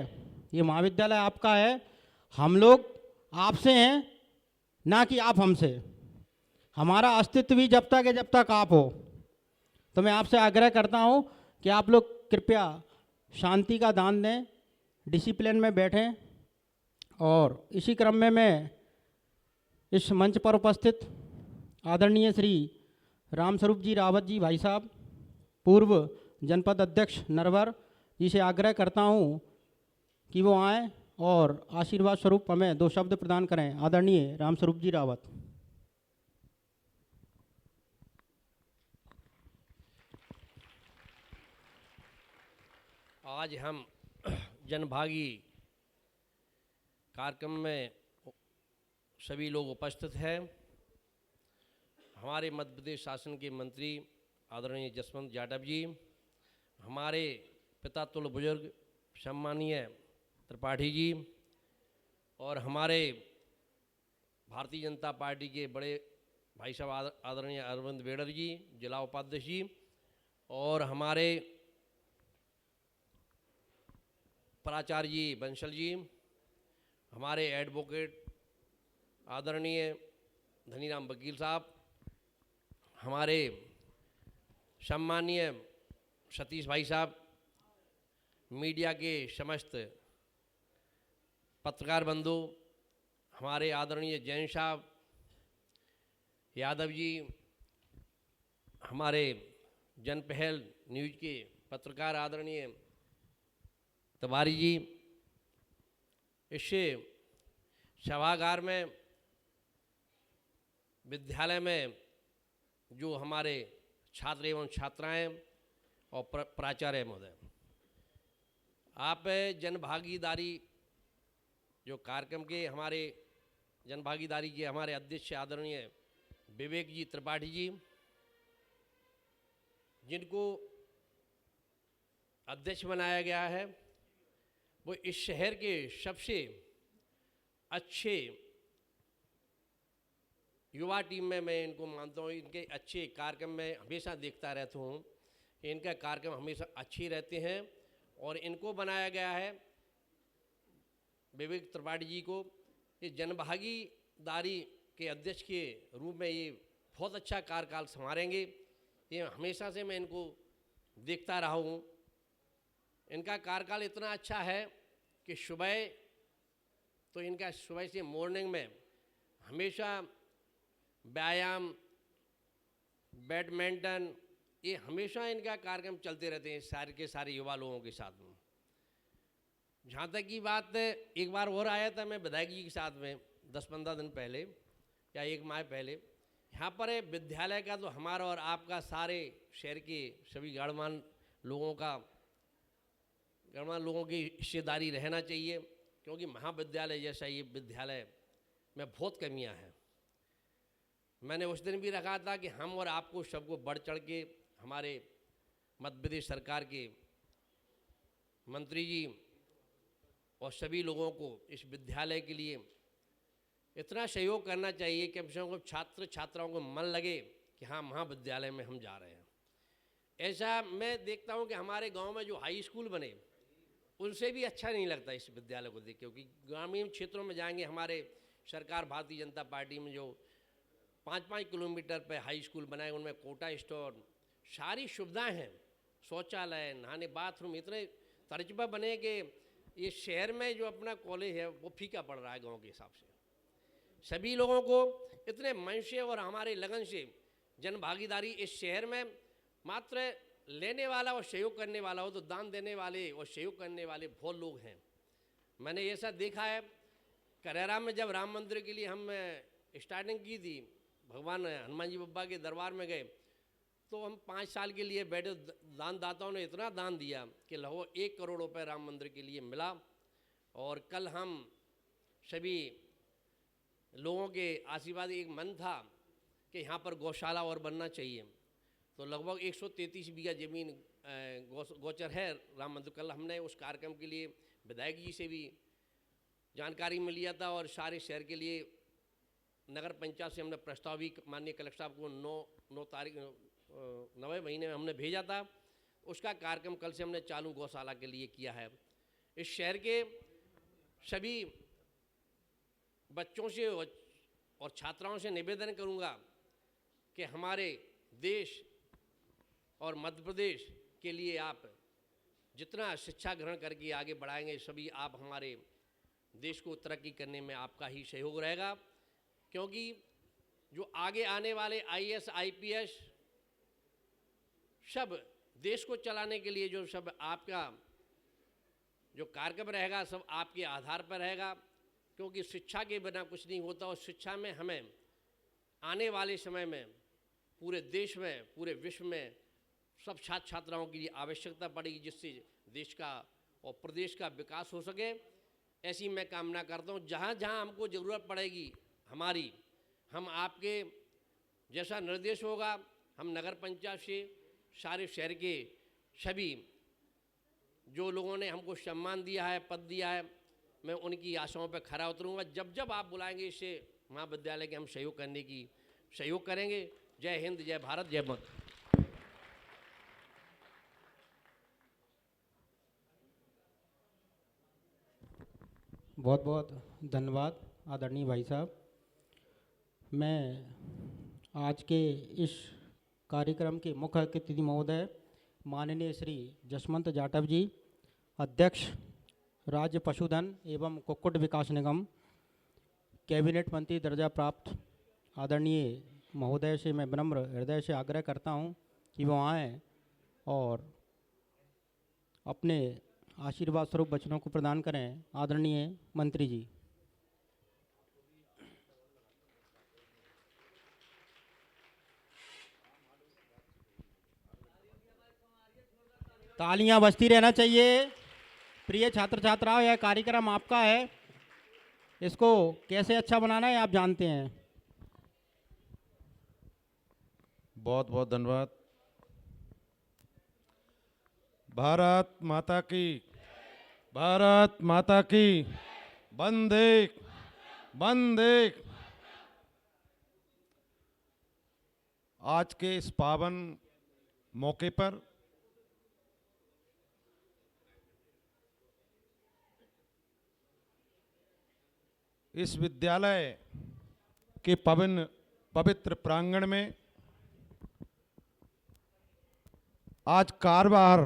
S5: ये महाविद्यालय आपका है, हम लोग आपसे हैं, ना कि आप हमसे। हमारा अस्तित्व भी जब तक आप हो। तो मैं आपसे आग्रह करता हूँ कि आप लोग कृपया शांति का दान दें, डिसिप्लिन में बैठें। और इसी क्रम में मैं इस मंच पर उपस्थित आदरणीय श्री रामस्वरूप जी रावत जी भाई साहब, पूर्व जनपद अध्यक्ष नरवर जी से आग्रह करता हूँ कि वो आएँ और आशीर्वाद स्वरूप हमें 2 शब्द प्रदान करें। आदरणीय रामस्वरूप जी रावत।
S7: आज हम जनभागी कार्यक्रम में सभी लोग उपस्थित हैं। हमारे मध्य प्रदेश शासन के मंत्री आदरणीय जसवंत यादव जी, हमारे पिता तुल्य बुजुर्ग सम्मानीय त्रिपाठी जी, और हमारे भारतीय जनता पार्टी के बड़े भाई साहब आदरणीय अरविंद बेड़र जी, जिला उपाध्यक्ष जी, और हमारे प्राचार्य जी बंसल जी, हमारे एडवोकेट आदरणीय धनीराम वकील साहब, हमारे सम्मानीय सतीश भाई साहब, मीडिया के समस्त पत्रकार बंधु, हमारे आदरणीय जैन साहब यादव जी, हमारे जनपहल न्यूज़ के पत्रकार आदरणीय तिवारी जी, इससे सभागार में विद्यालय में जो हमारे छात्र एवं छात्राएं और प्राचार्य महोदय, आप जनभागीदारी जो कार्यक्रम के हमारे जनभागीदारी के हमारे अध्यक्ष आदरणीय विवेक जी त्रिपाठी जी, जिनको अध्यक्ष बनाया गया है, वो इस शहर के सबसे अच्छे युवा टीम में मैं इनको मानता हूँ। इनके अच्छे कार्यक्रम में हमेशा देखता रहता हूँ, इनका कार्यक्रम हमेशा अच्छे रहते हैं, और इनको बनाया गया है विवेक त्रिपाठी जी को ये जनभागीदारी के अध्यक्ष के रूप में ये बहुत अच्छा कार्यकाल संभालेंगे। ये हमेशा से मैं इनको देखता रहा हूँ। इनका कार्यकाल इतना अच्छा है कि सुबह तो इनका सुबह से मॉर्निंग में हमेशा व्यायाम, बैडमिंटन, ये हमेशा इनका कार्यक्रम चलते रहते हैं सारे के सारे युवा लोगों के साथ में। जहाँ तक की बात, एक बार और आया था मैं विधायक जी के साथ में 10-15 दिन पहले या 1 माह पहले। यहाँ पर विद्यालय का तो हमारा और आपका सारे शहर के सभी गणमान्य लोगों की हिस्सेदारी रहना चाहिए, क्योंकि महाविद्यालय जैसा ये विद्यालय में बहुत कमियां हैं। मैंने उस दिन भी रखा था कि हम और आपको सबको बढ़ चढ़ के हमारे मध्य प्रदेश सरकार के मंत्री जी और सभी लोगों को इस विद्यालय के लिए इतना सहयोग करना चाहिए कि कम से कम छात्र छात्राओं को मन लगे कि हाँ, महाविद्यालय में हम जा रहे हैं। ऐसा मैं देखता हूँ कि हमारे गांव में जो हाई स्कूल बने, उनसे भी अच्छा नहीं लगता इस विद्यालय को देख के, क्योंकि ग्रामीण क्षेत्रों में जाएंगे, हमारे सरकार भारतीय जनता पार्टी में जो 5-5 किलोमीटर पे हाई स्कूल बनाए, उनमें कोटा स्टोर, सारी सुविधाएं हैं, शौचालय, नहाने, बाथरूम, इतने तर्ज पर बने कि ये शहर में जो अपना कॉलेज है वो फीका पड़ रहा है गांव के हिसाब से। सभी लोगों को इतने मन से और हमारे लगन से जनभागीदारी इस शहर में मात्र लेने वाला और सहयोग करने वाला हो तो दान देने वाले और सहयोग करने वाले बहुत लोग हैं। मैंने ये सब देखा है। करेरा में जब राम मंदिर के लिए हम स्टार्टिंग की थी, भगवान हनुमान जी बब्बा के दरबार में गए तो हम 5 साल के लिए बैठे, दानदाताओं ने इतना दान दिया कि लगभग 1 करोड़ रुपए राम मंदिर के लिए मिला। और कल हम सभी लोगों के आशीर्वाद, एक मन था कि यहाँ पर गौशाला और बनना चाहिए, तो लगभग 133 बीघा जमीन गोचर है राम मंदिर। कल हमने उस कार्यक्रम के लिए विधायक जी से भी जानकारी में लिया था और सारे शहर के लिए नगर पंचायत से हमने प्रस्ताव भी माननीय कलेक्टर साहब को 9 महीने में हमने भेजा था। उसका कार्यक्रम कल से हमने चालू गौशाला के लिए किया है। इस शहर के सभी बच्चों से और छात्राओं से निवेदन करूंगा कि हमारे देश और मध्य प्रदेश के लिए आप जितना शिक्षा ग्रहण करके आगे बढ़ाएंगे, सभी आप हमारे देश को तरक्की करने में आपका ही सहयोग रहेगा। क्योंकि जो आगे आने वाले IAS IPS सब देश को चलाने के लिए जो सब आपका जो कार्यक्रम रहेगा सब आपके आधार पर रहेगा। क्योंकि शिक्षा के बिना कुछ नहीं होता और शिक्षा में हमें आने वाले समय में पूरे देश में, पूरे विश्व में सब छात्र छात्राओं की आवश्यकता पड़ेगी, जिससे देश का और प्रदेश का विकास हो सके। ऐसी मैं कामना करता हूँ। जहाँ जहाँ हमको ज़रूरत पड़ेगी हमारी, हम आपके जैसा निर्देश होगा, हम नगर पंचायत से सारे शहर के सभी जो लोगों ने हमको सम्मान दिया है, पद दिया है, मैं उनकी आशाओं पर खरा उतरूंगा। जब जब आप बुलाएंगे इससे महाविद्यालय के हम सहयोग करेंगे। जय हिंद, जय भारत, जय माता।
S5: बहुत बहुत धन्यवाद आदरणीय भाई साहब। मैं आज के इस कार्यक्रम के मुख्य अतिथि महोदय माननीय श्री जसवंत जाटव जी, अध्यक्ष राज्य पशुधन एवं कुक्कुट विकास निगम, कैबिनेट मंत्री दर्जा प्राप्त आदरणीय महोदय से मैं विनम्र हृदय से आग्रह करता हूं कि वो आएँ और अपने आशीर्वाद स्वरूप वचनों को प्रदान करें। आदरणीय मंत्री जी। तालियां बजती रहना चाहिए। प्रिय छात्र छात्राओं, यह कार्यक्रम आपका है, इसको कैसे अच्छा बनाना है आप जानते हैं।
S8: बहुत बहुत धन्यवाद। भारत माता की, भारत माता की, वंदे वंदे। आज के इस पावन मौके पर इस विद्यालय के पवित्र प्रांगण में आज कार्यभार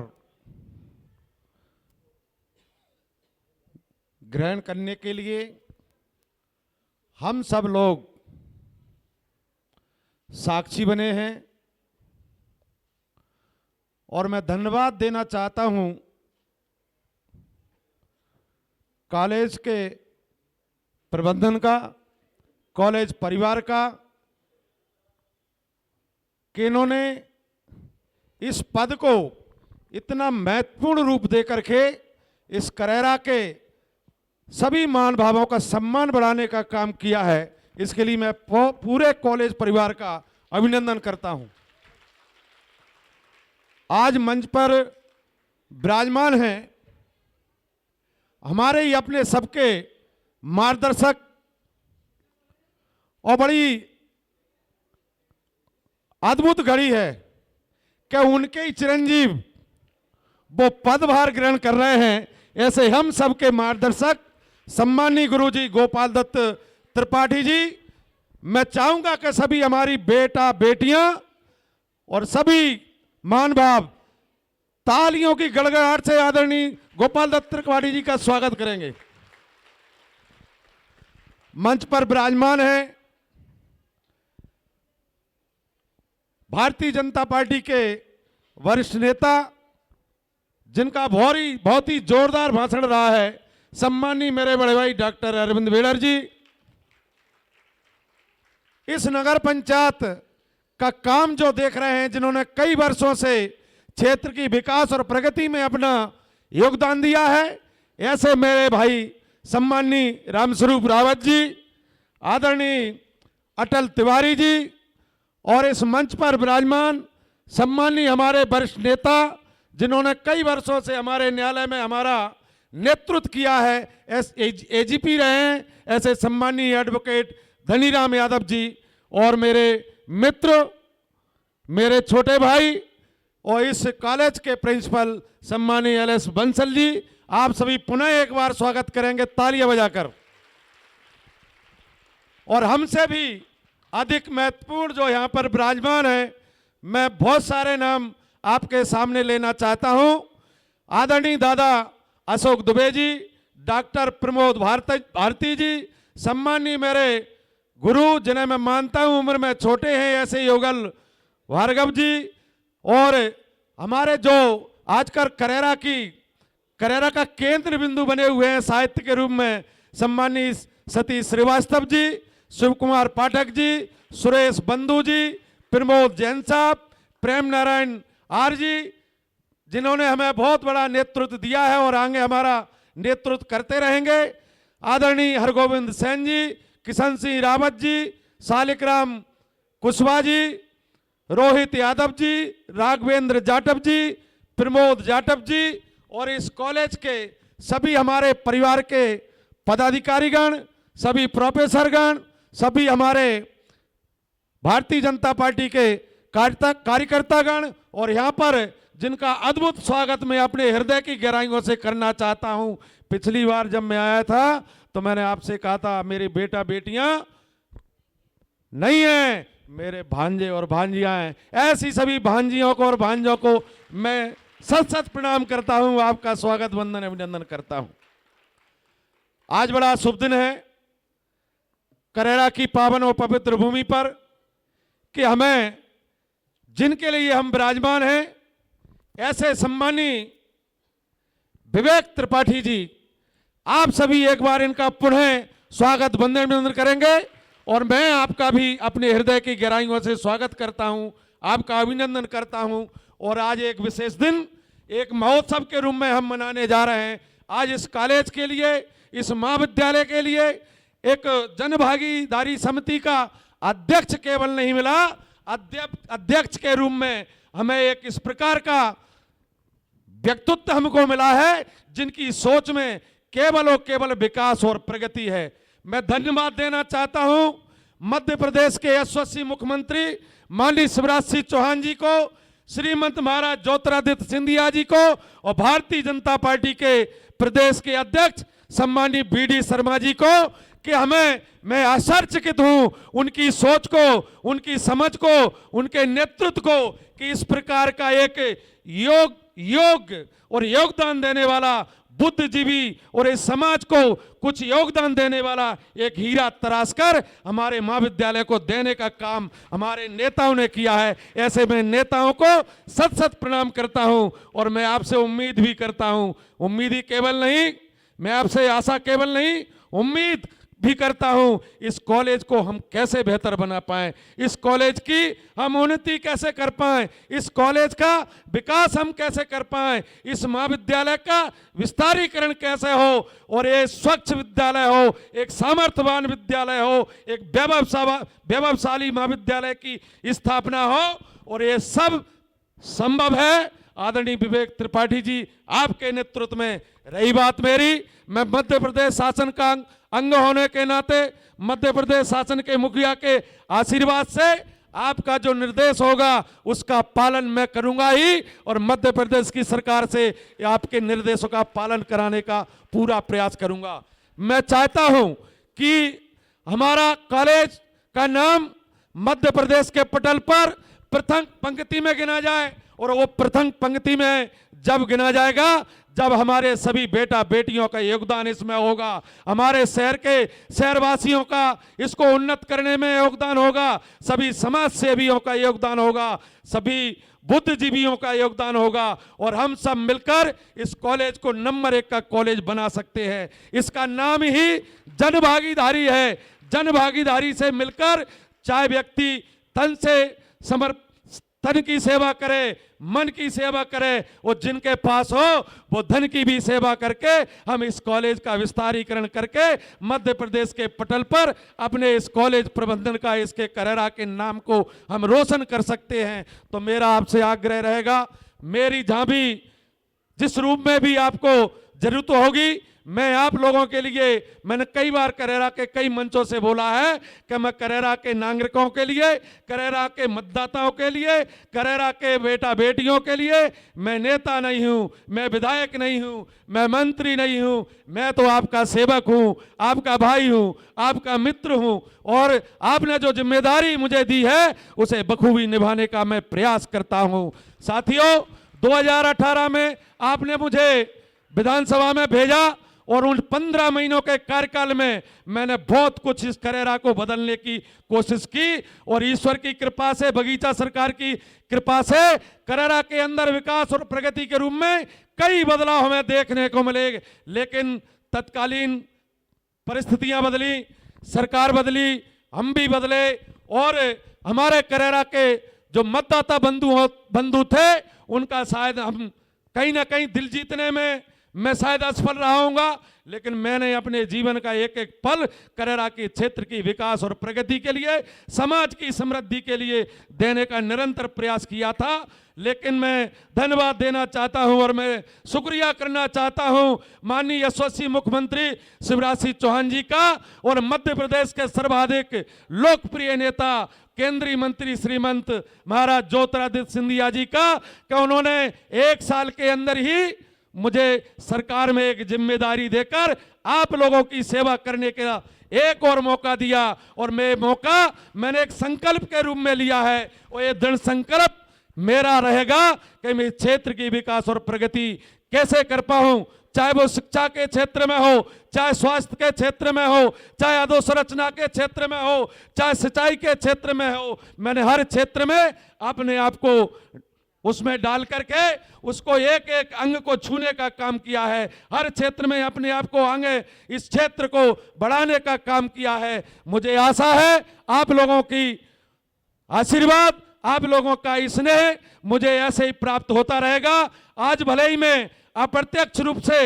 S8: ग्रहण करने के लिए हम सब लोग साक्षी बने हैं और मैं धन्यवाद देना चाहता हूं कॉलेज के प्रबंधन का, कॉलेज परिवार का, कि इन्होंने इस पद को इतना महत्वपूर्ण रूप देकर के इस करेरा के सभी मान भावों का सम्मान बढ़ाने का काम किया है। इसके लिए मैं पूरे कॉलेज परिवार का अभिनंदन करता हूं। आज मंच पर विराजमान हैं हमारे ही अपने सबके मार्गदर्शक और बड़ी अद्भुत घड़ी है कि उनके ही चिरंजीव वो पदभार ग्रहण कर रहे हैं। ऐसे हम सबके मार्गदर्शक सम्मानीय गुरुजी गोपाल दत्त त्रिपाठी जी, मैं चाहूंगा कि सभी हमारी बेटा बेटियां और सभी मान भाव तालियों की गड़गड़ाहट से आदरणीय गोपाल दत्त त्रिपाठी जी का स्वागत करेंगे। मंच पर विराजमान है भारतीय जनता पार्टी के वरिष्ठ नेता, जिनका बहुत ही जोरदार भाषण रहा है, सम्मानीय मेरे बड़े भाई डॉक्टर अरविंद वेड़र जी। इस नगर पंचायत का काम जो देख रहे हैं, जिन्होंने कई वर्षों से क्षेत्र की विकास और प्रगति में अपना योगदान दिया है, ऐसे मेरे भाई सम्मानीय रामस्वरूप रावत जी, आदरणीय अटल तिवारी जी, और इस मंच पर विराजमान सम्मानीय हमारे वरिष्ठ नेता, जिन्होंने कई वर्षों से हमारे न्यायालय में हमारा नेतृत्व किया है, एजीपी रहे हैं, ऐसे सम्मानीय एडवोकेट धनीराम यादव जी, और मेरे मित्र, मेरे छोटे भाई और इस कॉलेज के प्रिंसिपल सम्मानीय एलएस बंसल जी, आप सभी पुनः एक बार स्वागत करेंगे तालियां बजाकर। और हमसे भी अधिक महत्वपूर्ण जो यहाँ पर विराजमान है, मैं बहुत सारे नाम आपके सामने लेना चाहता हूँ। आदरणीय दादा अशोक दुबे जी, डॉक्टर प्रमोद भारती जी, सम्मानीय मेरे गुरु, जिन्हें मैं मानता हूँ उम्र में छोटे हैं, ऐसे योगल भार्गव जी, और हमारे जो आजकल करेरा का केंद्र बिंदु बने हुए हैं साहित्य के रूप में, सम्मानीय सतीश श्रीवास्तव जी, शिव कुमार पाठक जी, सुरेश बंधु जी, प्रमोद जैन साहब, प्रेम नारायण आर जी, जिन्होंने हमें बहुत बड़ा नेतृत्व दिया है और आगे हमारा नेतृत्व करते रहेंगे। आदरणीय हरगोविंद सेन जी, किशन सिंह रावत जी, शालिकराम कुशवाहा जी, रोहित यादव जी, राघवेंद्र जाटव जी, प्रमोद जाटव जी, और इस कॉलेज के सभी हमारे परिवार के पदाधिकारीगण, सभी प्रोफेसरगण, सभी हमारे भारतीय जनता पार्टी के कार्यकर्तागण, और यहाँ पर जिनका अद्भुत स्वागत मैं अपने हृदय की गहराइयों से करना चाहता हूँ। पिछली बार जब मैं आया था तो मैंने आपसे कहा था मेरे बेटा बेटियां नहीं हैं, मेरे भांजे और भांजियां हैं। ऐसी सभी भांजियों को और भांजों को मैं सत प्रणाम करता हूं, आपका स्वागत वंदन अभिनंदन करता हूं। आज बड़ा शुभ दिन है करेरा की पावन और पवित्र भूमि पर, कि हमें जिनके लिए हम विराजमान हैं, ऐसे सम्मानीय विवेक त्रिपाठी जी, आप सभी एक बार इनका पुनः स्वागत वंदन अभिनंदन करेंगे। और मैं आपका भी अपने हृदय की गहराइयों से स्वागत करता हूं, आपका अभिनंदन करता हूं। और आज एक विशेष दिन, एक महोत्सव के रूप में हम मनाने जा रहे हैं। आज इस कॉलेज के लिए, इस महाविद्यालय के लिए एक जनभागीदारी समिति का अध्यक्ष केवल नहीं मिला, अध्यक्ष के रूप में हमें एक इस प्रकार का व्यक्तित्व हमको मिला है, जिनकी सोच में केवल और केवल विकास और प्रगति है। मैं धन्यवाद देना चाहता हूं मध्य प्रदेश के यशस्वी मुख्यमंत्री माननीय शिवराज सिंह चौहान जी को, श्रीमंत महाराज ज्योतिरादित्य सिंधिया जी को, और भारतीय जनता पार्टी के प्रदेश के अध्यक्ष सम्मानीय बीडी शर्मा जी को, कि मैं आश्चर्यचकित हूं उनकी सोच को, उनकी समझ को, उनके नेतृत्व को, कि इस प्रकार का एक योग और योगदान देने वाला बुद्धिजीवी और इस समाज को कुछ योगदान देने वाला एक हीरा तराश कर हमारे महाविद्यालय को देने का काम हमारे नेताओं ने किया है। ऐसे में नेताओं को सत प्रणाम करता हूं। और मैं आपसे उम्मीद भी करता हूं, उम्मीद ही केवल नहीं, मैं आपसे आशा केवल नहीं, उम्मीद भी करता हूं, इस कॉलेज को हम कैसे बेहतर बना पाएं, इस कॉलेज की हम उन्नति कैसे कर पाएं, इस कॉलेज का विकास हम कैसे कर पाएं, इस महाविद्यालय का विस्तारीकरण कैसे हो, और ये स्वच्छ विद्यालय हो, एक सामर्थ्यवान विद्यालय हो, एक वैभवशाली महाविद्यालय की स्थापना हो, और ये सब संभव है आदरणीय विवेक त्रिपाठी जी आपके नेतृत्व में। रही बात मेरी, मैं मध्य प्रदेश शासन का अंग होने के नाते, मध्य प्रदेश शासन के मुखिया के आशीर्वाद से आपका जो निर्देश होगा उसका पालन मैं करूंगा ही, और मध्य प्रदेश की सरकार से आपके निर्देशों का पालन कराने का पूरा प्रयास करूंगा। मैं चाहता हूं कि हमारा कॉलेज का नाम मध्य प्रदेश के पटल पर प्रथम पंक्ति में गिना जाए, और वो प्रथम पंक्ति में जब गिना जाएगा जब हमारे सभी बेटा बेटियों का योगदान इसमें होगा, हमारे शहर के शहरवासियों का इसको उन्नत करने में योगदान होगा, सभी समाज सेवियों का योगदान होगा, सभी बुद्धिजीवियों का योगदान होगा और हम सब मिलकर इस कॉलेज को नंबर 1 का कॉलेज बना सकते हैं। इसका नाम ही जन भागीदारी है। जन भागीदारी से मिलकर चाहे व्यक्ति तन की सेवा करे, मन की सेवा करे, और जिनके पास हो वो धन की भी सेवा करके हम इस कॉलेज का विस्तारीकरण करके मध्य प्रदेश के पटल पर अपने इस कॉलेज प्रबंधन का, इसके करेरा के नाम को हम रोशन कर सकते हैं। तो मेरा आपसे आग्रह रहेगा, मेरी जहां भी जिस रूप में भी आपको जरूरत होगी, मैं आप लोगों के लिए, मैंने कई बार करेरा के कई मंचों से बोला है कि मैं करेरा के नागरिकों के लिए, करेरा के मतदाताओं के लिए, करेरा के बेटा बेटियों के लिए मैं नेता नहीं हूं, मैं विधायक नहीं हूं, मैं मंत्री नहीं हूं, मैं तो आपका सेवक हूं, आपका भाई हूं, आपका मित्र हूं और आपने जो जिम्मेदारी मुझे दी है उसे बखूबी निभाने का मैं प्रयास करता हूं। साथियों, 2018 में आपने मुझे विधानसभा में भेजा और उन 15 महीनों के कार्यकाल में मैंने बहुत कुछ इस करेरा को बदलने की कोशिश की और ईश्वर की कृपा से, बगीचा सरकार की कृपा से करेरा के अंदर विकास और प्रगति के रूप में कई बदलाव हमें देखने को मिले। लेकिन तत्कालीन परिस्थितियां बदली, सरकार बदली, हम भी बदले और हमारे करेरा के जो मतदाता बंधु थे उनका शायद हम कहीं ना कहीं दिल जीतने में मैं शायद असफल रहा हूँगा, लेकिन मैंने अपने जीवन का एक एक पल करेरा के क्षेत्र की विकास और प्रगति के लिए, समाज की समृद्धि के लिए देने का निरंतर प्रयास किया था। लेकिन मैं धन्यवाद देना चाहता हूं और मैं शुक्रिया करना चाहता हूं माननीय यशस्वी मुख्यमंत्री शिवराज सिंह चौहान जी का और मध्य प्रदेश के सर्वाधिक लोकप्रिय नेता केंद्रीय मंत्री श्रीमंत महाराज ज्योतिरादित्य सिंधिया जी का कि उन्होंने 1 साल के अंदर ही मुझे सरकार में एक जिम्मेदारी देकर आप लोगों की सेवा करने का एक और मौका दिया और मैंने एक संकल्प के रूप में लिया है और ये दृढ़ संकल्प मेरा रहेगा कि मैं क्षेत्र की विकास और प्रगति कैसे कर पाऊं, चाहे वो शिक्षा के क्षेत्र में हो, चाहे स्वास्थ्य के क्षेत्र में हो, चाहे अधोसंरचना के क्षेत्र में हो, चाहे सिंचाई के क्षेत्र में हो। मैंने हर क्षेत्र में अपने आप को उसमें डाल करके उसको एक एक अंग को छूने का काम किया है। हर क्षेत्र में अपने आप को आगे इस क्षेत्र को बढ़ाने का काम किया है। मुझे आशा है आप लोगों की आशीर्वाद, आप लोगों का स्नेह मुझे ऐसे ही प्राप्त होता रहेगा। आज भले ही मैं अप्रत्यक्ष रूप से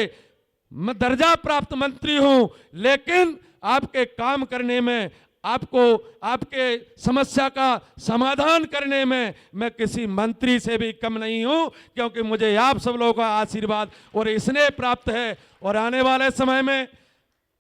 S8: दर्जा प्राप्त मंत्री हूं, लेकिन आपके काम करने में, आपको आपके समस्या का समाधान करने में मैं किसी मंत्री से भी कम नहीं हूं, क्योंकि मुझे आप सब लोगों का आशीर्वाद और स्नेह प्राप्त है। और आने वाले समय में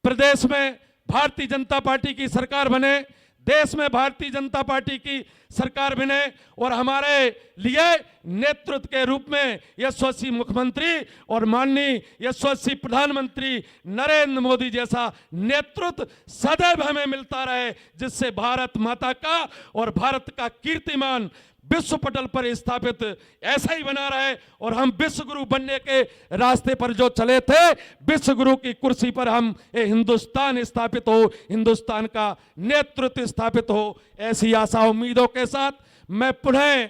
S8: प्रदेश में भारतीय जनता पार्टी की सरकार बने, देश में भारतीय जनता पार्टी की सरकार बने और हमारे लिए नेतृत्व के रूप में यशस्वी मुख्यमंत्री और माननीय यशस्वी प्रधानमंत्री नरेंद्र मोदी जैसा नेतृत्व सदैव हमें मिलता रहे, जिससे भारत माता का और भारत का कीर्तिमान विश्व पटल पर स्थापित ऐसा ही बना रहे और हम विश्व गुरु बनने के रास्ते पर जो चले थे, विश्व गुरु की कुर्सी पर हम हिंदुस्तान स्थापित हो, हिंदुस्तान का नेतृत्व स्थापित हो। ऐसी आशा उम्मीदों के साथ मैं पुनः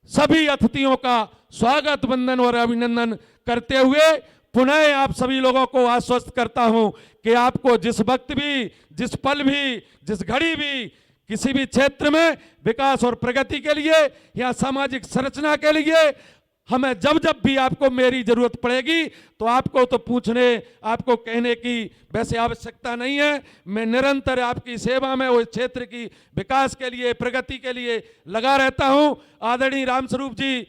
S8: सभी अतिथियों का स्वागत, वंदन और अभिनंदन करते हुए पुनः आप सभी लोगों को आश्वस्त करता हूं कि आपको जिस वक्त भी, जिस पल भी, जिस घड़ी भी किसी भी क्षेत्र में विकास और प्रगति के लिए या सामाजिक संरचना के लिए हमें जब जब भी आपको मेरी जरूरत पड़ेगी तो आपको तो पूछने, आपको कहने की वैसे आवश्यकता नहीं है। मैं निरंतर आपकी सेवा में उस क्षेत्र की विकास के लिए, प्रगति के लिए लगा रहता हूं। आदरणीय रामस्वरूप जी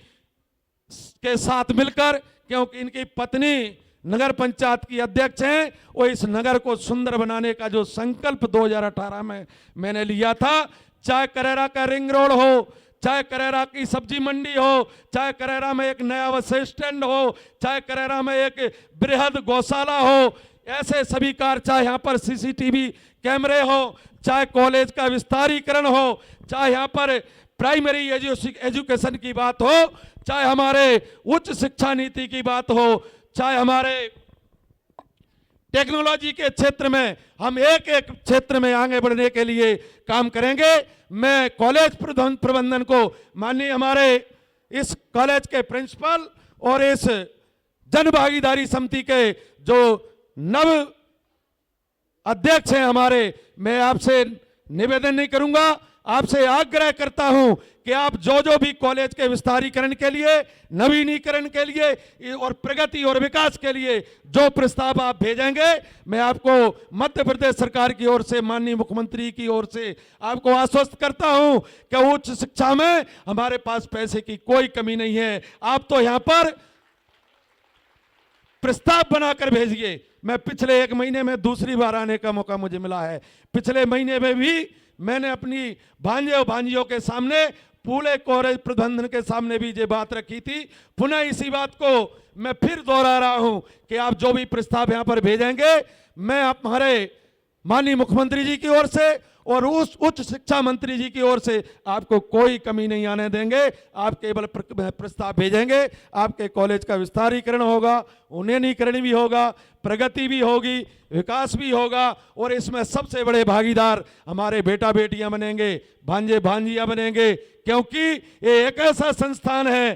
S8: के साथ मिलकर, क्योंकि इनकी पत्नी नगर पंचायत की अध्यक्ष हैं, वो इस नगर को सुंदर बनाने का जो संकल्प 2018 में मैंने लिया था, चाहे करेरा का रिंग रोड हो, चाहे करेरा की सब्जी मंडी हो, चाहे करेरा में एक नया बस स्टैंड हो, चाहे करेरा में एक बृहद गौशाला हो, ऐसे सभी कार्य, चाहे यहाँ पर सीसीटीवी कैमरे हो, चाहे कॉलेज का विस्तारीकरण हो, चाहे यहाँ पर प्राइमरी एजुकेशन की बात हो, चाहे हमारे उच्च शिक्षा नीति की बात हो, चाहे हमारे टेक्नोलॉजी के क्षेत्र में, हम एक एक क्षेत्र में आगे बढ़ने के लिए काम करेंगे। मैं कॉलेज प्रबंधन को, माननीय हमारे इस कॉलेज के प्रिंसिपल और इस जन भागीदारी समिति के जो नव अध्यक्ष हैं हमारे, मैं आपसे निवेदन नहीं करूंगा, आपसे आग्रह करता हूं कि आप जो भी कॉलेज के विस्तारीकरण के लिए, नवीनीकरण के लिए और प्रगति और विकास के लिए जो प्रस्ताव आप भेजेंगे, मैं आपको मध्य प्रदेश सरकार की ओर से, माननीय मुख्यमंत्री की ओर से आपको आश्वस्त करता हूं कि उच्च शिक्षा में हमारे पास पैसे की कोई कमी नहीं है। आप तो यहां पर प्रस्ताव बनाकर भेजिए। मैं पिछले 1 महीने में दूसरी बार आने का मौका मुझे मिला है। पिछले महीने में भी मैंने अपनी भांजे और भांजियों के सामने, पूरे कॉलेज प्रबंधन के सामने भी ये बात रखी थी। पुनः इसी बात को मैं फिर दोहरा रहा हूं कि आप जो भी प्रस्ताव यहां पर भेजेंगे, मैं हमारे माननीय मुख्यमंत्री जी की ओर से और उस उच्च शिक्षा मंत्री जी की ओर से आपको कोई कमी नहीं आने देंगे। आप केवल प्रस्ताव भेजेंगे, आपके कॉलेज का विस्तारीकरण होगा, उन्नयनीकरण भी होगा, प्रगति भी होगी, विकास भी होगा, और इसमें सबसे बड़े भागीदार हमारे बेटा बेटियां बनेंगे, भांजे भांजियां बनेंगे, क्योंकि ये एक ऐसा संस्थान है,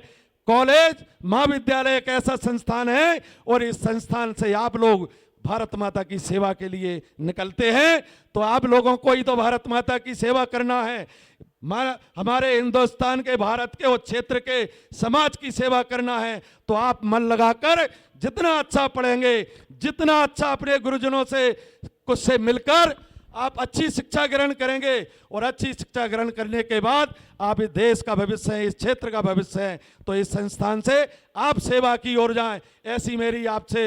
S8: कॉलेज महाविद्यालय एक ऐसा संस्थान है, और इस संस्थान से आप लोग भारत माता की सेवा के लिए निकलते हैं, तो आप लोगों को ही तो भारत माता की सेवा करना है। हमारे हिंदुस्तान के, भारत के और क्षेत्र के समाज की सेवा करना है। तो आप मन लगाकर जितना अच्छा पढ़ेंगे, जितना अच्छा अपने गुरुजनों से कुछ से मिलकर आप अच्छी शिक्षा ग्रहण करेंगे, और अच्छी शिक्षा ग्रहण करने के बाद आप इस देश का भविष्य है, इस क्षेत्र का भविष्य है, तो इस संस्थान से आप सेवा की ओर जाएं। ऐसी मेरी आपसे,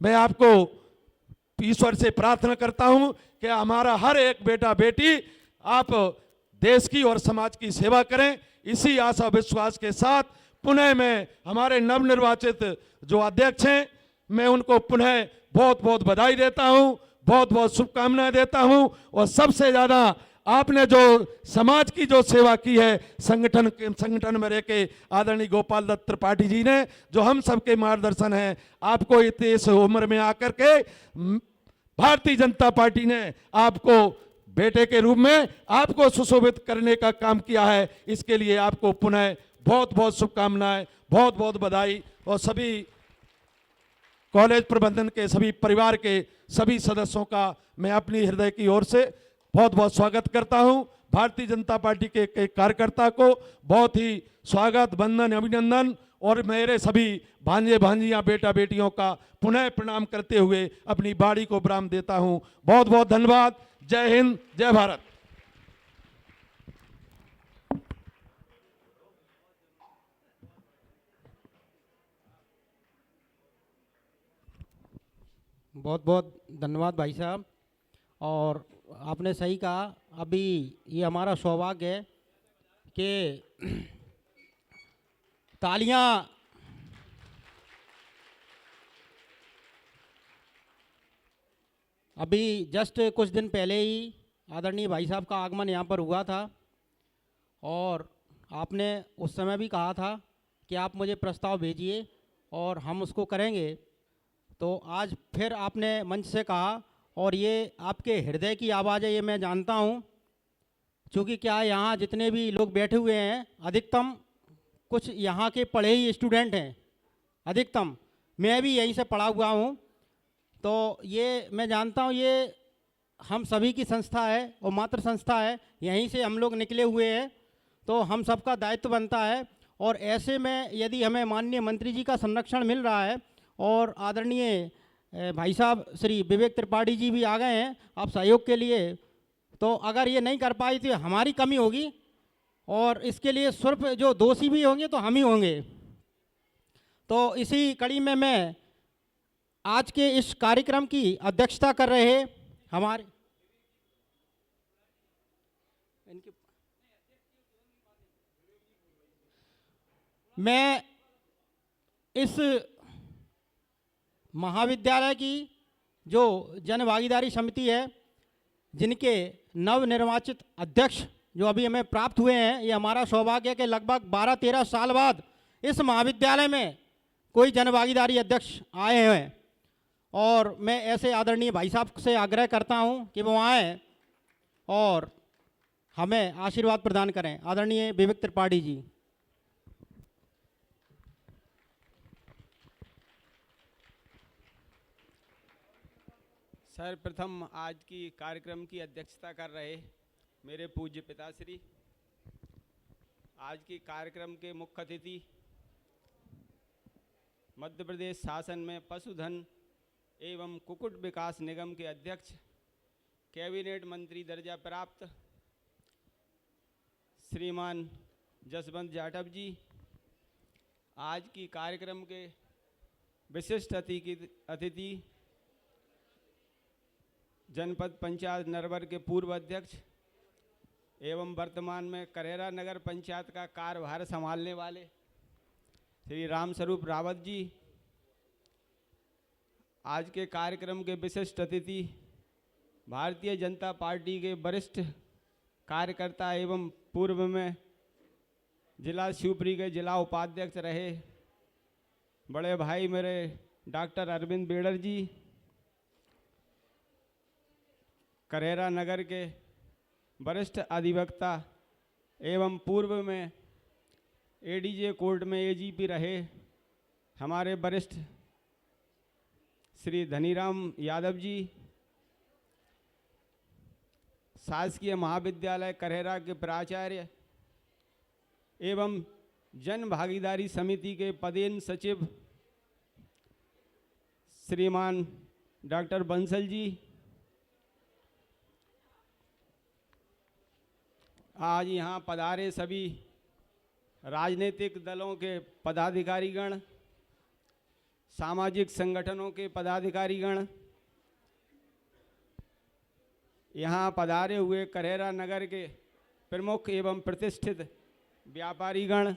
S8: मैं आपको ईश्वर से प्रार्थना करता हूं कि हमारा हर एक बेटा बेटी आप देश की और समाज की सेवा करें। इसी आशा विश्वास के साथ पुनः मैं हमारे नवनिर्वाचित जो अध्यक्ष हैं, मैं उनको पुनः बहुत बहुत बधाई देता हूं, बहुत बहुत शुभकामनाएं देता हूं। और सबसे ज़्यादा आपने जो समाज की जो सेवा की है, संगठन में रह के आदरणीय गोपाल दत्त त्रिपाठी जी ने, जो हम सबके मार्गदर्शन है, आपको इस उम्र में आकर के भारतीय जनता पार्टी ने आपको बेटे के रूप में आपको सुशोभित करने का काम किया है। इसके लिए आपको पुनः बहुत बहुत शुभकामनाएं, बहुत बहुत बधाई। और सभी कॉलेज प्रबंधन के सभी परिवार के सभी सदस्यों का मैं अपनी हृदय की ओर से बहुत बहुत स्वागत करता हूं। भारतीय जनता पार्टी के कार्यकर्ता को बहुत ही स्वागत, वंदन, अभिनंदन, और मेरे सभी भांजे भांजियां, बेटा बेटियों का पुनः प्रणाम करते हुए अपनी बाड़ी को विराम देता हूं। बहुत बहुत धन्यवाद। जय हिंद, जय भारत।
S5: बहुत बहुत धन्यवाद भाई साहब। और आपने सही कहा, अभी ये हमारा सौभाग्य है कि तालियां अभी जस्ट कुछ दिन पहले ही आदरणीय भाई साहब का आगमन यहाँ पर हुआ था, और आपने उस समय भी कहा था कि आप मुझे प्रस्ताव भेजिए और हम उसको करेंगे। तो आज फिर आपने मंच से कहा, और ये आपके हृदय की आवाज़ है, ये मैं जानता हूँ, क्योंकि क्या यहाँ जितने भी लोग बैठे हुए हैं, अधिकतम कुछ यहाँ के पढ़े ही स्टूडेंट हैं, अधिकतम मैं भी यहीं से पढ़ा हुआ हूँ। तो ये मैं जानता हूँ, ये हम सभी की संस्था है और मातृ संस्था है, यहीं से हम लोग निकले हुए हैं, तो हम सबका दायित्व बनता है। और ऐसे में यदि हमें माननीय मंत्री जी का संरक्षण मिल रहा है, और आदरणीय भाई साहब श्री विवेक त्रिपाठी जी भी आ गए हैं आप सहयोग के लिए, तो अगर ये नहीं कर पाई तो हमारी कमी होगी, और इसके लिए सिर्फ जो दोषी भी होंगे तो हम ही होंगे। तो इसी कड़ी में मैं आज के इस कार्यक्रम की अध्यक्षता कर रहे हमारे मैं इस महाविद्यालय की जो जन भागीदारी समिति है, जिनके नवनिर्वाचित अध्यक्ष जो अभी हमें प्राप्त हुए हैं, ये हमारा सौभाग्य है कि लगभग 12-13 साल बाद इस महाविद्यालय में कोई जनभागीदारी अध्यक्ष आए हैं। और मैं ऐसे आदरणीय भाई साहब से आग्रह करता हूं कि वो आएँ और हमें आशीर्वाद प्रदान करें। आदरणीय विवेक त्रिपाठी जी।
S9: सर्वप्रथम आज की कार्यक्रम की अध्यक्षता कर रहे मेरे पूज्य पिताश्री, आज की कार्यक्रम के मुख्य अतिथि मध्य प्रदेश शासन में पशुधन एवं कुक्कुट विकास निगम के अध्यक्ष, कैबिनेट मंत्री दर्जा प्राप्त श्रीमान जसवंत जाटव जी, आज की कार्यक्रम के विशिष्ट अतिथि जनपद पंचायत नरवर के पूर्व अध्यक्ष एवं वर्तमान में करेरा नगर पंचायत का कार्यभार संभालने वाले श्री रामस्वरूप रावत जी, आज के कार्यक्रम के विशिष्ट अतिथि भारतीय जनता पार्टी के वरिष्ठ कार्यकर्ता एवं पूर्व में जिला शिवपुरी के जिला उपाध्यक्ष रहे बड़े भाई मेरे डॉक्टर अरविंद बेड़र जी, करेरा नगर के वरिष्ठ अधिवक्ता एवं पूर्व में एडीजे कोर्ट में एजीपी रहे हमारे वरिष्ठ श्री धनीराम यादव जी, शासकीय महाविद्यालय करेरा के प्राचार्य एवं जन भागीदारी समिति के पदेन सचिव श्रीमान डॉक्टर बंसल जी, आज यहाँ पधारे सभी राजनीतिक दलों के पदाधिकारीगण, सामाजिक संगठनों के पदाधिकारीगण, यहाँ पधारे हुए करेरा नगर के प्रमुख एवं प्रतिष्ठित व्यापारीगण,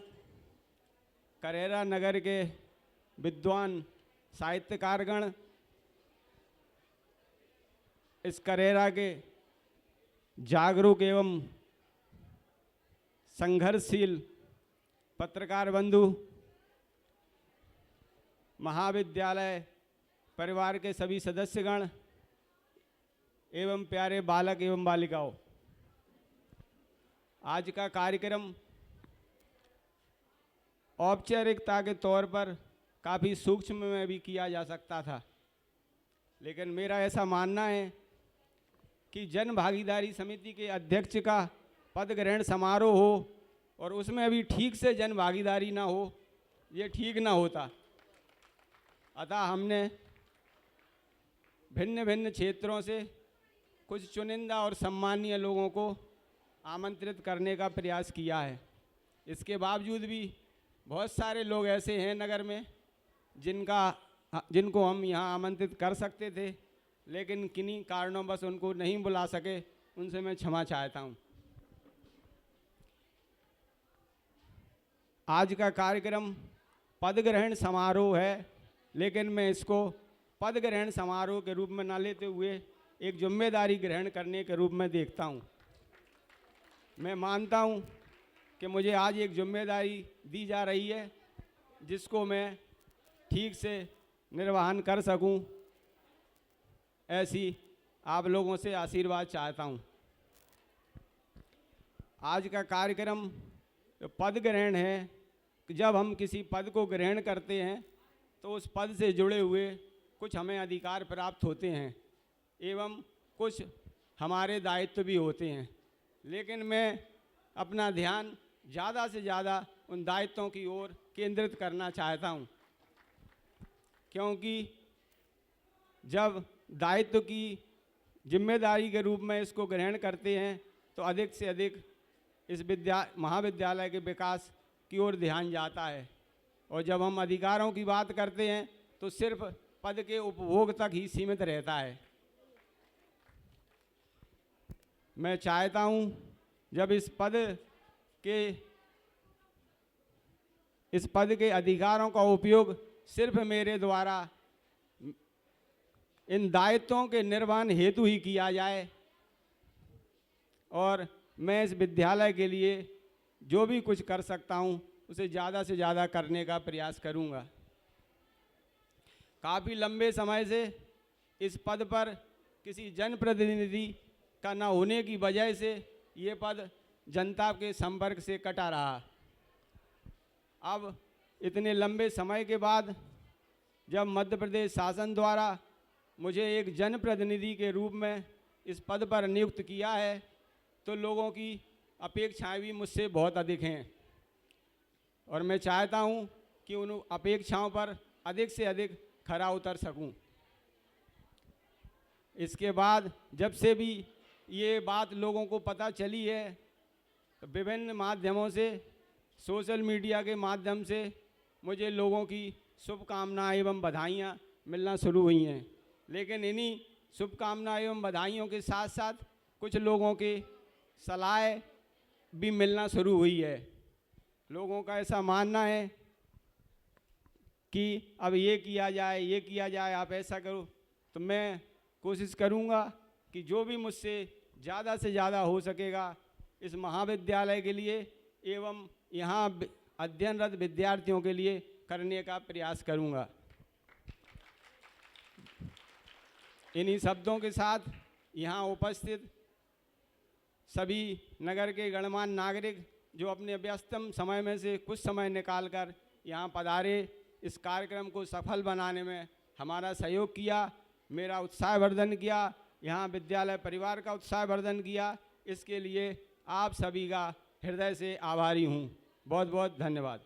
S9: करेरा नगर के विद्वान साहित्यकारगण, इस करेरा के जागरूक एवं संघर्षशील पत्रकार बंधु, महाविद्यालय परिवार के सभी सदस्यगण एवं प्यारे बालक एवं बालिकाओं, आज का कार्यक्रम औपचारिकता के तौर पर काफ़ी सूक्ष्म में भी किया जा सकता था, लेकिन मेरा ऐसा मानना है कि जन भागीदारी समिति के अध्यक्ष का पद ग्रहण समारोह हो और उसमें अभी ठीक से जन भागीदारी ना हो, ये ठीक ना होता। अतः हमने भिन्न भिन्न क्षेत्रों से कुछ चुनिंदा और सम्मानीय लोगों को आमंत्रित करने का प्रयास किया है। इसके बावजूद भी बहुत सारे लोग ऐसे हैं नगर में जिनको हम यहाँ आमंत्रित कर सकते थे, लेकिन किन्हीं कारणों बस उनको नहीं बुला सके, उनसे मैं क्षमा चाहता हूँ। आज का कार्यक्रम पद ग्रहण समारोह है, लेकिन मैं इसको पद ग्रहण समारोह के रूप में न लेते हुए एक जिम्मेदारी ग्रहण करने के रूप में देखता हूँ। मैं मानता हूँ कि मुझे आज एक जिम्मेदारी दी जा रही है जिसको मैं ठीक से निर्वहन कर सकूँ, ऐसी आप लोगों से आशीर्वाद चाहता हूँ। आज का कार्यक्रम पद ग्रहण है, जब हम किसी पद को ग्रहण करते हैं तो उस पद से जुड़े हुए कुछ हमें अधिकार प्राप्त होते हैं एवं कुछ हमारे दायित्व भी होते हैं, लेकिन मैं अपना ध्यान ज़्यादा से ज़्यादा उन दायित्वों की ओर केंद्रित करना चाहता हूँ, क्योंकि जब दायित्व की जिम्मेदारी के रूप में इसको ग्रहण करते हैं तो अधिक से अधिक इस महाविद्यालय के विकास की ओर ध्यान जाता है, और जब हम अधिकारों की बात करते हैं तो सिर्फ पद के उपभोग तक ही सीमित रहता है। मैं चाहता हूं जब इस पद के अधिकारों का उपयोग सिर्फ मेरे द्वारा इन दायित्वों के निर्वहन हेतु ही किया जाए और मैं इस विद्यालय के लिए जो भी कुछ कर सकता हूँ उसे ज़्यादा से ज़्यादा करने का प्रयास करूँगा। काफ़ी लंबे समय से इस पद पर किसी जनप्रतिनिधि का न होने की वजह से ये पद जनता के संपर्क से कटा रहा। अब इतने लंबे समय के बाद जब मध्य प्रदेश शासन द्वारा मुझे एक जनप्रतिनिधि के रूप में इस पद पर नियुक्त किया है तो लोगों की अपेक्षाएं भी मुझसे बहुत अधिक हैं और मैं चाहता हूं कि उन अपेक्षाओं पर अधिक से अधिक खरा उतर सकूं। इसके बाद जब से भी ये बात लोगों को पता चली है तो विभिन्न माध्यमों से, सोशल मीडिया के माध्यम से मुझे लोगों की शुभकामनाएं एवं बधाइयाँ मिलना शुरू हुई हैं। लेकिन इन्हीं शुभकामनाएं एवं बधाइयों के साथ साथ कुछ लोगों के सलाह भी मिलना शुरू हुई है। लोगों का ऐसा मानना है कि अब ये किया जाए, आप ऐसा करो। तो मैं कोशिश करूँगा कि जो भी मुझसे ज़्यादा से ज़्यादा हो सकेगा इस महाविद्यालय के लिए एवं यहाँ अध्ययनरत विद्यार्थियों के लिए करने का प्रयास करूँगा। इन्हीं शब्दों के साथ यहाँ उपस्थित सभी नगर के गणमान्य नागरिक जो अपने व्यस्तम समय में से कुछ समय निकालकर यहाँ पधारे, इस कार्यक्रम को सफल बनाने में हमारा सहयोग किया, मेरा उत्साहवर्धन किया, यहाँ विद्यालय परिवार का उत्साहवर्धन किया, इसके लिए आप सभी का हृदय से आभारी हूँ। बहुत बहुत धन्यवाद।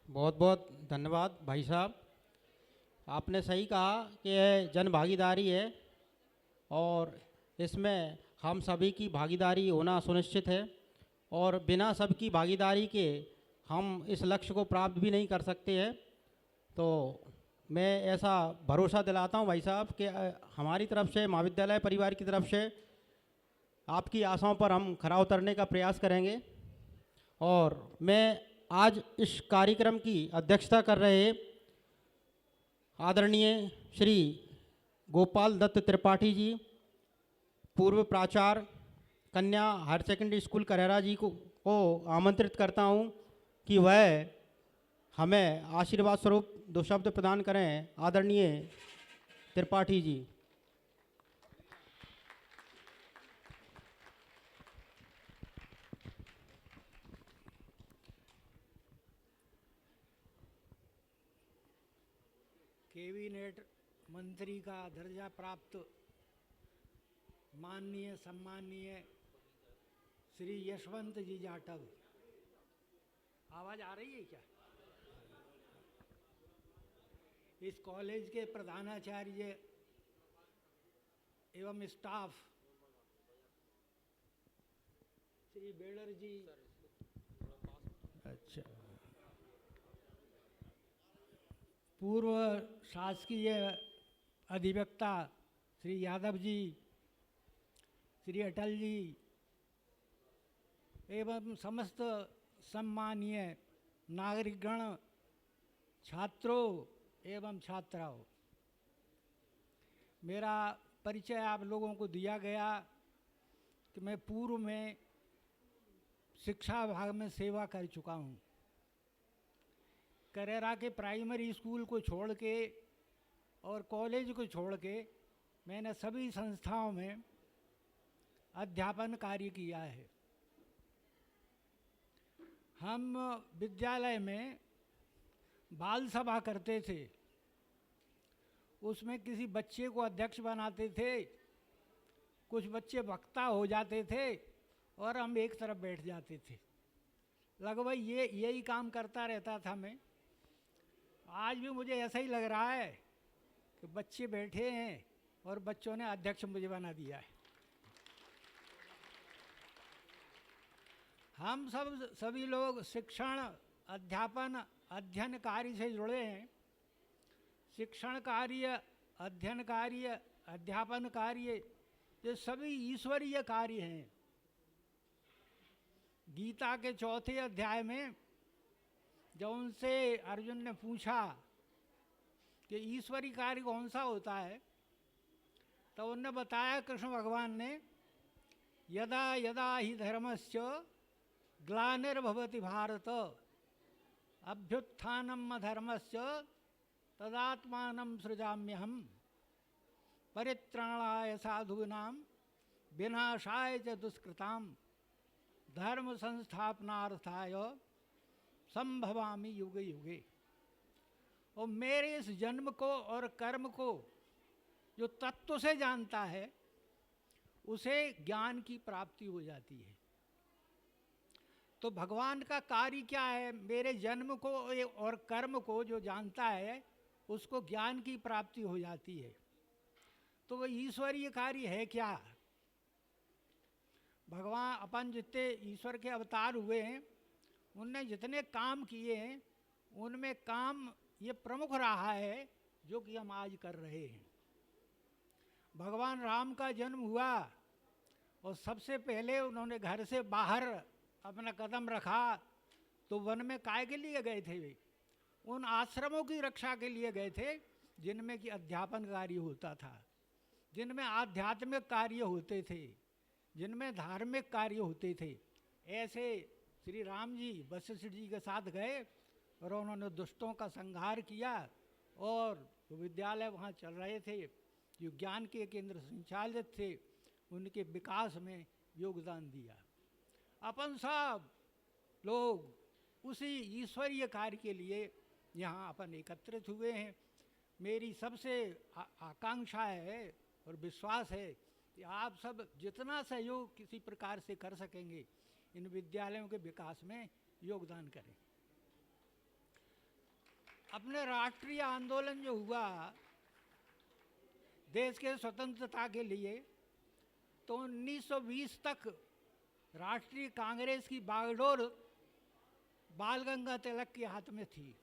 S5: बहुत बहुत धन्यवाद भाई साहब। आपने सही कहा कि यह जन भागीदारी है और इसमें हम सभी की भागीदारी होना सुनिश्चित है और बिना सबकी भागीदारी के हम इस लक्ष्य को प्राप्त भी नहीं कर सकते हैं। तो मैं ऐसा भरोसा दिलाता हूं भाई साहब कि हमारी तरफ से, महाविद्यालय परिवार की तरफ से आपकी आशाओं पर हम खरा उतरने का प्रयास करेंगे। और मैं आज इस कार्यक्रम की अध्यक्षता कर रहे आदरणीय श्री गोपाल दत्त त्रिपाठी जी, पूर्व प्राचार्य कन्या हायर सेकेंडरी स्कूल करेरा जी को आमंत्रित करता हूं कि वह हमें आशीर्वाद स्वरूप 2 शब्द प्रदान करें। आदरणीय त्रिपाठी जी।
S10: कैबिनेट मंत्री का दर्जा प्राप्त माननीय सम्माननीय श्री यशवंत जी जाटव, आवाज़ आ रही है क्या? इस कॉलेज के प्रधानाचार्य एवं स्टाफ श्री बेड़र जी, अच्छा, पूर्व शासकीय अधिवक्ता श्री यादव जी, श्री अटल जी एवं समस्त सम्मानीय नागरिकगण, छात्रों एवं छात्राओं, मेरा परिचय आप लोगों को दिया गया कि मैं पूर्व में शिक्षा विभाग में सेवा कर चुका हूँ। करेरा के प्राइमरी स्कूल को छोड़ के और कॉलेज को छोड़ के मैंने सभी संस्थाओं में अध्यापन कार्य किया है। हम विद्यालय में बाल सभा करते थे, उसमें किसी बच्चे को अध्यक्ष बनाते थे, कुछ बच्चे वक्ता हो जाते थे और हम एक तरफ बैठ जाते थे। लगभग यही काम करता रहता था मैं। आज भी मुझे ऐसा ही लग रहा है कि बच्चे बैठे हैं और बच्चों ने अध्यक्ष मुझे बना दिया है। हम सभी लोग शिक्षण, अध्यापन, अध्ययन कार्य से जुड़े हैं। शिक्षण कार्य, अध्ययन कार्य, अध्यापन कार्य, ये सभी ईश्वरीय कार्य हैं। गीता के 4थे अध्याय में जब उनसे अर्जुन ने पूछा कि ईश्वरी कार्य कौन सा होता है, तो उन्होंने बताया कृष्ण भगवान ने, यदा यदा ही धर्मस्य ग्लानिर्भवति भारत अभ्युत्थानम धर्मस्य तदात्मानं सृजाम्यहम् परित्राणाय साधूनां विनाशाय च दुष्कृतां धर्म संस्थापनार्थाय संभवामि युगे युगे। और मेरे इस जन्म को और कर्म को जो तत्व से जानता है उसे ज्ञान की प्राप्ति हो जाती है। तो भगवान का कार्य क्या है? मेरे जन्म को और कर्म को जो जानता है उसको ज्ञान की प्राप्ति हो जाती है। तो वो ईश्वरीय कार्य है क्या? भगवान अपन जितने ईश्वर के अवतार हुए हैं उनने जितने काम किए हैं उनमें काम ये प्रमुख रहा है जो कि हम आज कर रहे हैं। भगवान राम का जन्म हुआ और सबसे पहले उन्होंने घर से बाहर अपना कदम रखा तो वन में काय के लिए गए थे वे? उन आश्रमों की रक्षा के लिए गए थे जिनमें कि अध्यापन कार्य होता था, जिनमें आध्यात्मिक कार्य होते थे, जिनमें धार्मिक कार्य होते थे। ऐसे श्री राम जी वशिष्ठ जी के साथ गए और उन्होंने दुष्टों का संहार किया और विद्यालय वहाँ चल रहे थे जो ज्ञान के केंद्र संचालित थे, उनके विकास में योगदान दिया। अपन सब लोग उसी ईश्वरीय कार्य के लिए यहाँ अपन एकत्रित हुए हैं। मेरी सबसे आकांक्षा है और विश्वास है कि आप सब जितना सहयोग किसी प्रकार से कर सकेंगे इन विद्यालयों के विकास में योगदान करें। अपने राष्ट्रीय आंदोलन जो हुआ देश के स्वतंत्रता के लिए, तो 1920 तक राष्ट्रीय कांग्रेस की बागडोर बाल गंगाधर के हाथ में थी।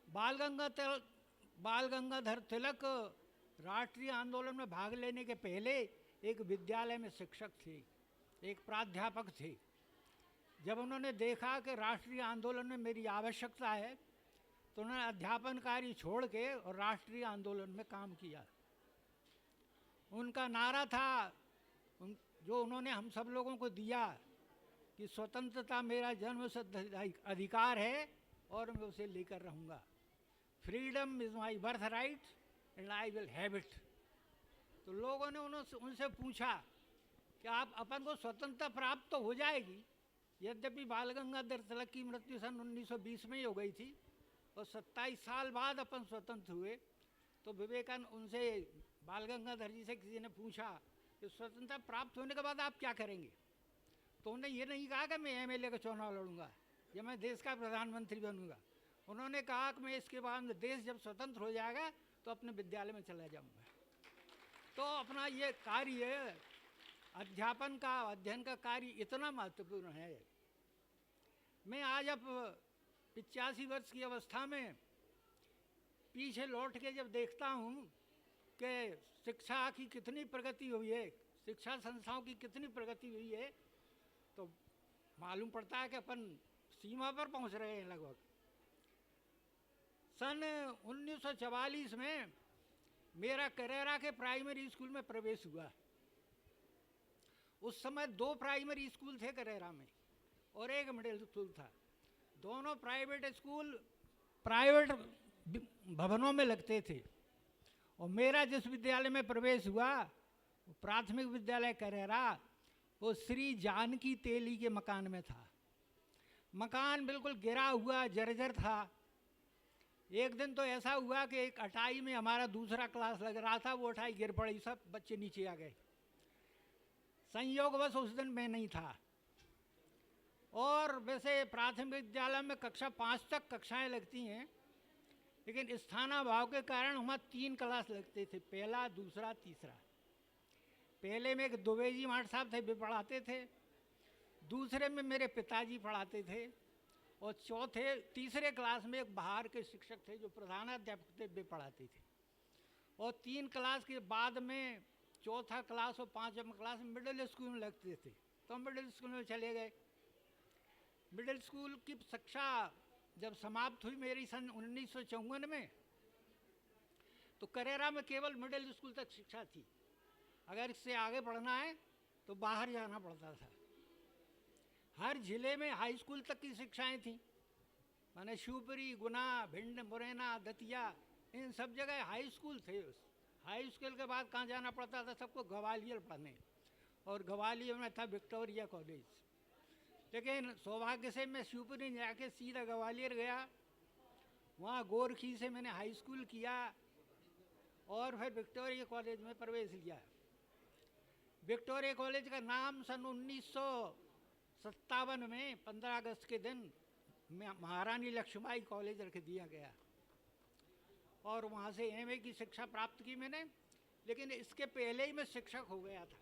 S10: बाल गंगाधर तिलक राष्ट्रीय आंदोलन में भाग लेने के पहले एक विद्यालय में शिक्षक थे, एक प्राध्यापक थे। जब उन्होंने देखा कि राष्ट्रीय आंदोलन में मेरी आवश्यकता है तो उन्होंने अध्यापन कार्य छोड़ के और राष्ट्रीय आंदोलन में काम किया। उनका नारा था जो उन्होंने हम सब लोगों को दिया कि स्वतंत्रता मेरा जन्मसिद्ध अधिकार है और मैं उसे लेकर रहूँगा। Freedom is my birth right and I will have it. तो लोगों ने उनसे पूछा कि आप अपन को स्वतंत्रता प्राप्त तो हो जाएगी, यद्यपि बाल गंगाधर तिलक की मृत्यु सन 1920 में ही हो गई थी और 27 साल बाद अपन स्वतंत्र हुए। तो विवेकानंद उनसे बाल गंगाधर जी से किसी ने पूछा कि स्वतंत्रता प्राप्त होने के बाद आप क्या करेंगे? तो उन्होंने ये नहीं कहा कि मैं एमएलए का चुनाव लड़ूंगा या मैं देश का प्रधानमंत्री बनूंगा। उन्होंने कहा कि मैं इसके बाद देश जब स्वतंत्र हो जाएगा तो अपने विद्यालय में चला जाऊंगा। तो अपना ये कार्य अध्यापन का अध्ययन का कार्य इतना महत्वपूर्ण है। मैं आज अब 85 वर्ष की अवस्था में पीछे लौट के जब देखता हूँ कि शिक्षा की कितनी प्रगति हुई है, शिक्षा संस्थाओं की कितनी प्रगति हुई है, तो मालूम पड़ता है कि अपन सीमा पर पहुँच रहे हैं लगभग। सन 1944 में मेरा करेरा के प्राइमरी स्कूल में प्रवेश हुआ। उस समय 2 प्राइमरी स्कूल थे करेरा में और एक मिडिल स्कूल था। दोनों प्राइवेट स्कूल प्राइवेट भवनों में लगते थे और मेरा जिस विद्यालय में प्रवेश हुआ प्राथमिक विद्यालय करेरा वो श्री जानकी तेली के मकान में था। मकान बिल्कुल गिरा हुआ जर्जर था। एक दिन तो ऐसा हुआ कि एक अटाई में हमारा दूसरा क्लास लग रहा था, वो अटाई गिर पड़ी, सब बच्चे नीचे आ गए। संयोगवश उस दिन मैं नहीं था। और वैसे प्राथमिक विद्यालय में कक्षा 5 तक कक्षाएं लगती हैं, लेकिन स्थानाभाव के कारण हमारे 3 क्लास लगते थे, पहला, दूसरा, तीसरा। पहले में एक दुबेजी माट साहब थे, वे पढ़ाते थे। दूसरे में मेरे पिताजी पढ़ाते थे और तीसरे क्लास में एक बाहर के शिक्षक थे जो प्रधानाध्यापक थे, वे पढ़ाते थे। और 3 क्लास के बाद में चौथा क्लास और 5वां क्लास मिडिल स्कूल में लगते थे, तो हम मिडिल स्कूल में चले गए। मिडिल स्कूल की शिक्षा जब समाप्त हुई मेरी सन 1954 में, तो करेरा में केवल मिडिल स्कूल तक शिक्षा थी। अगर इससे आगे बढ़ना है तो बाहर जाना पड़ता था। हर जिले में हाई स्कूल तक की शिक्षाएं थीं, माने शिवपुरी, गुना, भिंड, मुरैना, दतिया, इन सब जगह हाई स्कूल थे। हाई स्कूल के बाद कहाँ जाना पड़ता था? सबको ग्वालियर पढ़ने, और ग्वालियर में था विक्टोरिया कॉलेज। लेकिन सौभाग्य से मैं शिवपुरी जाके सीधा ग्वालियर गया, वहाँ गोरखी से मैंने हाई स्कूल किया और फिर विक्टोरिया कॉलेज में प्रवेश लिया। विक्टोरिया कॉलेज का नाम सन 1957 में 15 अगस्त के दिन महारानी लक्ष्मीबाई कॉलेज रख दिया गया, और वहाँ से एमए की शिक्षा प्राप्त की मैंने। लेकिन इसके पहले ही मैं शिक्षक हो गया था।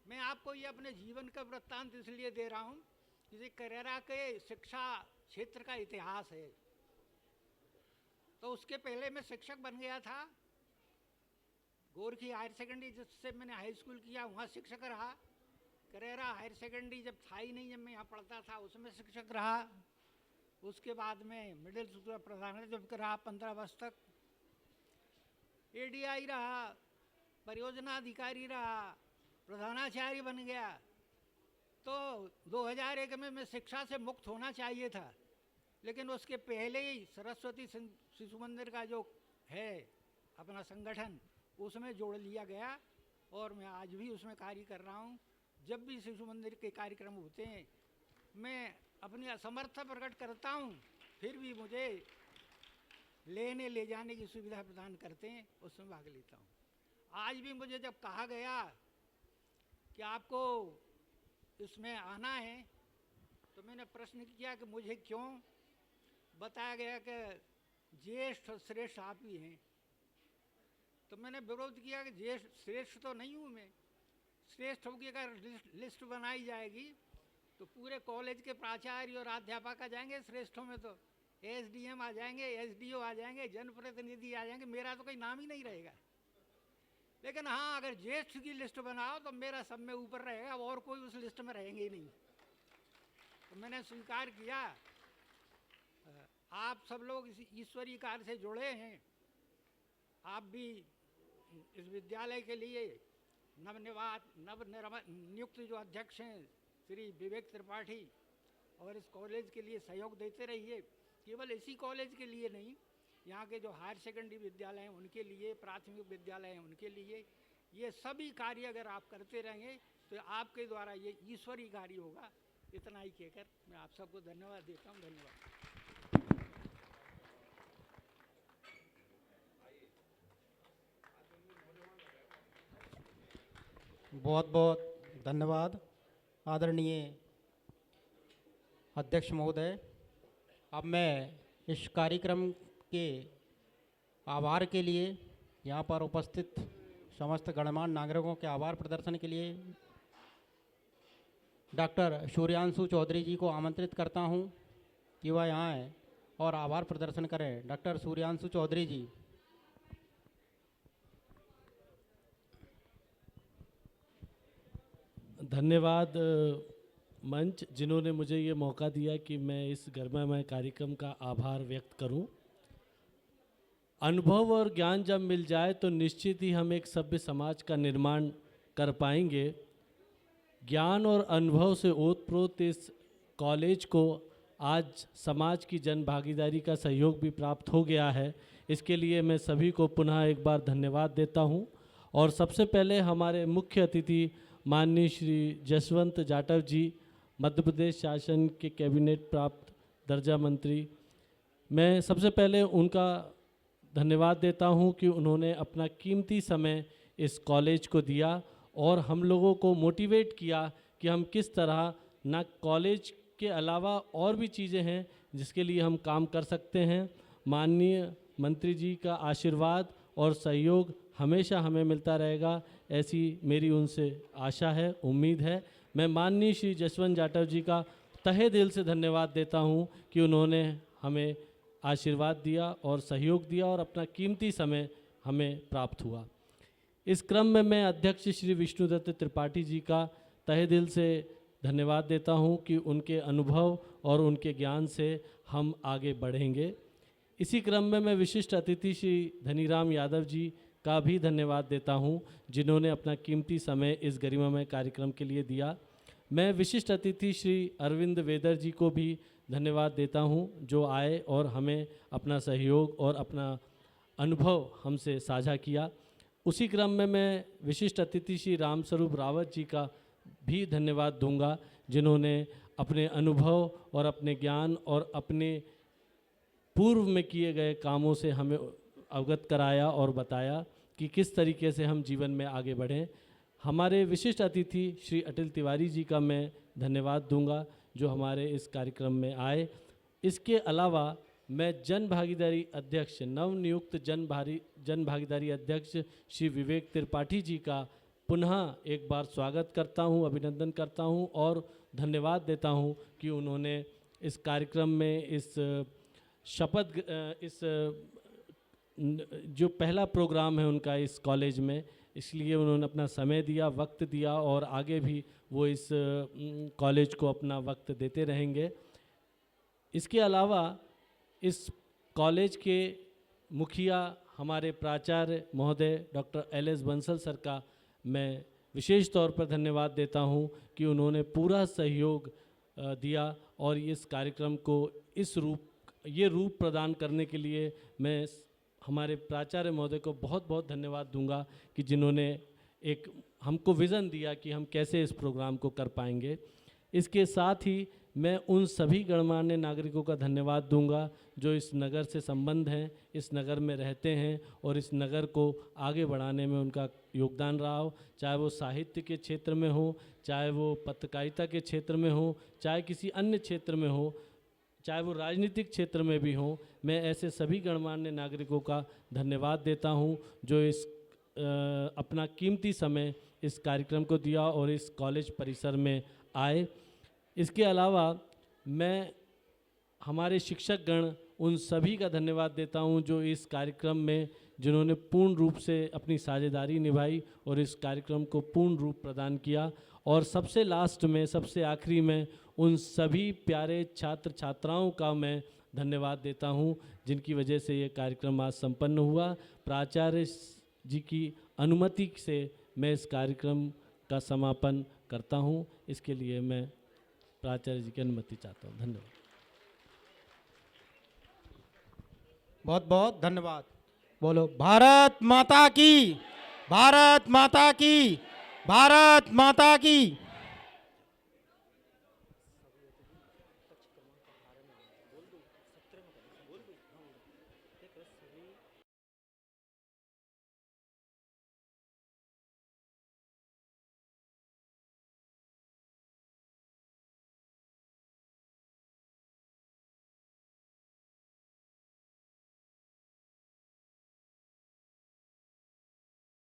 S10: मैं आपको ये अपने जीवन का वृत्तांत इसलिए दे रहा हूँ कि ये करेरा के शिक्षा क्षेत्र का इतिहास है। तो उसके पहले मैं शिक्षक बन गया था। गोरखी हायर सेकेंडरी जिससे मैंने हाई स्कूल किया, वहाँ शिक्षक रहा। करेरा हायर सेकेंडरी जब था ही नहीं, जब मैं यहाँ पढ़ता था, उसमें शिक्षक रहा। उसके बाद में मिडिल स्कूल प्रधान जब रहा 15 वर्ष तक, एडीआई रहा, परियोजना अधिकारी रहा, प्रधानाचार्य बन गया। तो 2001 में मैं शिक्षा से मुक्त होना चाहिए था, लेकिन उसके पहले ही सरस्वती शिशु मंदिर का जो है अपना संगठन, उसमें जोड़ लिया गया, और मैं आज भी उसमें कार्य कर रहा हूँ। जब भी शिशु मंदिर के कार्यक्रम होते हैं, मैं अपनी असमर्थता प्रकट करता हूँ, फिर भी मुझे लेने ले जाने की सुविधा प्रदान करते हैं, उसमें भाग लेता हूँ। आज भी मुझे जब कहा गया कि आपको इसमें आना है, तो मैंने प्रश्न किया कि मुझे क्यों। बताया गया कि ज्येष्ठ श्रेष्ठ आप ही हैं। तो मैंने विरोध किया कि ज्येष्ठ श्रेष्ठ तो नहीं हूँ मैं। श्रेष्ठ होगी अगर लिस्ट बनाई जाएगी तो पूरे कॉलेज के प्राचार्य और अध्यापक आ जाएंगे श्रेष्ठों में, तो एसडीएम आ जाएंगे, एसडीओ आ जाएंगे, जनप्रतिनिधि आ जाएंगे, मेरा तो कोई नाम ही नहीं रहेगा। लेकिन हाँ, अगर ज्येष्ठ की लिस्ट बनाओ तो मेरा सब में ऊपर रहेगा, और कोई उस लिस्ट में रहेंगे ही नहीं। तो मैंने स्वीकार किया। आप सब लोग इस ईश्वरीय कार्य से जुड़े हैं। आप भी इस विद्यालय के लिए नवनियुक्त जो अध्यक्ष हैं श्री विवेक त्रिपाठी, और इस कॉलेज के लिए सहयोग देते रहिए। केवल इसी कॉलेज के लिए नहीं, यहाँ के जो हायर सेकेंडरी विद्यालय हैं उनके लिए, प्राथमिक विद्यालय हैं उनके लिए, ये सभी कार्य अगर आप करते रहेंगे तो आपके द्वारा ये ईश्वरीय कार्य होगा। इतना ही कहकर मैं आप सबको धन्यवाद देता हूँ। धन्यवाद।
S5: बहुत बहुत धन्यवाद आदरणीय अध्यक्ष महोदय। अब मैं इस कार्यक्रम के आभार के लिए, यहाँ पर उपस्थित समस्त गणमान्य नागरिकों के आभार प्रदर्शन के लिए डॉक्टर सूर्यांशु चौधरी जी को आमंत्रित करता हूँ कि वह यहाँ आएँ और आभार प्रदर्शन करें। डॉक्टर सूर्यांशु चौधरी जी।
S11: धन्यवाद मंच, जिन्होंने मुझे ये मौका दिया कि मैं इस गरिमामय कार्यक्रम का आभार व्यक्त करूं। अनुभव और ज्ञान जब मिल जाए तो निश्चित ही हम एक सभ्य समाज का निर्माण कर पाएंगे। ज्ञान और अनुभव से ओतप्रोत इस कॉलेज को आज समाज की जन भागीदारी का सहयोग भी प्राप्त हो गया है। इसके लिए मैं सभी को पुनः एक बार धन्यवाद देता हूं। और सबसे पहले हमारे मुख्य अतिथि माननीय श्री जसवंत जाटव जी, मध्य प्रदेश शासन के कैबिनेट प्राप्त दर्जा मंत्री, मैं सबसे पहले उनका धन्यवाद देता हूं कि उन्होंने अपना कीमती समय इस कॉलेज को दिया और हम लोगों को मोटिवेट किया कि हम किस तरह ना कॉलेज के अलावा और भी चीज़ें हैं जिसके लिए हम काम कर सकते हैं। माननीय मंत्री जी का आशीर्वाद और सहयोग हमेशा हमें मिलता रहेगा, ऐसी मेरी उनसे आशा है, उम्मीद है। मैं माननीय श्री जसवंत जाटव जी का तहे दिल से धन्यवाद देता हूं कि उन्होंने हमें आशीर्वाद दिया और सहयोग दिया और अपना कीमती समय हमें प्राप्त हुआ। इस क्रम में मैं अध्यक्ष श्री विष्णुदत्त त्रिपाठी जी का तहे दिल से धन्यवाद देता हूं कि उनके अनुभव और उनके ज्ञान से हम आगे बढ़ेंगे। इसी क्रम में मैं विशिष्ट अतिथि श्री धनीराम यादव जी का भी धन्यवाद देता हूं, जिन्होंने अपना कीमती समय इस गरिमामय कार्यक्रम के लिए दिया। मैं विशिष्ट अतिथि श्री अरविंद वेदर जी को भी धन्यवाद देता हूं, जो आए और हमें अपना सहयोग और अपना अनुभव हमसे साझा किया। उसी क्रम में मैं विशिष्ट अतिथि श्री रामस्वरूप रावत जी का भी धन्यवाद दूंगा, जिन्होंने अपने अनुभव और अपने ज्ञान और अपने पूर्व में किए गए कामों से हमें अवगत कराया और बताया कि किस तरीके से हम जीवन में आगे बढ़ें। हमारे विशिष्ट अतिथि श्री अटल तिवारी जी का मैं धन्यवाद दूंगा, जो हमारे इस कार्यक्रम में आए। इसके अलावा मैं जन भागीदारी अध्यक्ष, नवनियुक्त जन भागीदारी अध्यक्ष श्री विवेक त्रिपाठी जी का पुनः एक बार स्वागत करता हूं, अभिनंदन करता हूं और धन्यवाद देता हूं कि उन्होंने इस कार्यक्रम में इस जो पहला प्रोग्राम है उनका इस कॉलेज में, इसलिए उन्होंने अपना समय दिया, वक्त दिया और आगे भी वो इस कॉलेज को अपना वक्त देते रहेंगे। इसके अलावा इस कॉलेज के मुखिया हमारे प्राचार्य महोदय डॉक्टर एल.एस. बंसल सर का मैं विशेष तौर पर धन्यवाद देता हूं कि उन्होंने पूरा सहयोग दिया और इस कार्यक्रम को ये रूप प्रदान करने के लिए मैं हमारे प्राचार्य महोदय को बहुत बहुत धन्यवाद दूंगा कि जिन्होंने एक हमको विज़न दिया कि हम कैसे इस प्रोग्राम को कर पाएंगे। इसके साथ ही मैं उन सभी गणमान्य नागरिकों का धन्यवाद दूंगा जो इस नगर से संबंध हैं, इस नगर में रहते हैं और इस नगर को आगे बढ़ाने में उनका योगदान रहा हो, चाहे वो साहित्य के क्षेत्र में हो, चाहे वो पत्रकारिता के क्षेत्र में हो, चाहे किसी अन्य क्षेत्र में हो, चाहे वो राजनीतिक क्षेत्र में भी हो। मैं ऐसे सभी गणमान्य नागरिकों का धन्यवाद देता हूं जो इस अपना कीमती समय इस कार्यक्रम को दिया और इस कॉलेज परिसर में आए। इसके अलावा मैं हमारे शिक्षकगण उन सभी का धन्यवाद देता हूं जो इस कार्यक्रम में जिन्होंने पूर्ण रूप से अपनी साझेदारी निभाई और इस कार्यक्रम को पूर्ण रूप प्रदान किया। और सबसे लास्ट में, सबसे आखिरी में उन सभी प्यारे छात्र छात्राओं का मैं धन्यवाद देता हूं जिनकी वजह से ये कार्यक्रम आज संपन्न हुआ। प्राचार्य जी की अनुमति से मैं इस कार्यक्रम का समापन करता हूं। इसके लिए मैं प्राचार्य जी की अनुमति चाहता हूं। धन्यवाद।
S5: बहुत बहुत धन्यवाद। बोलो भारत माता की, भारत माता की, भारत माता की।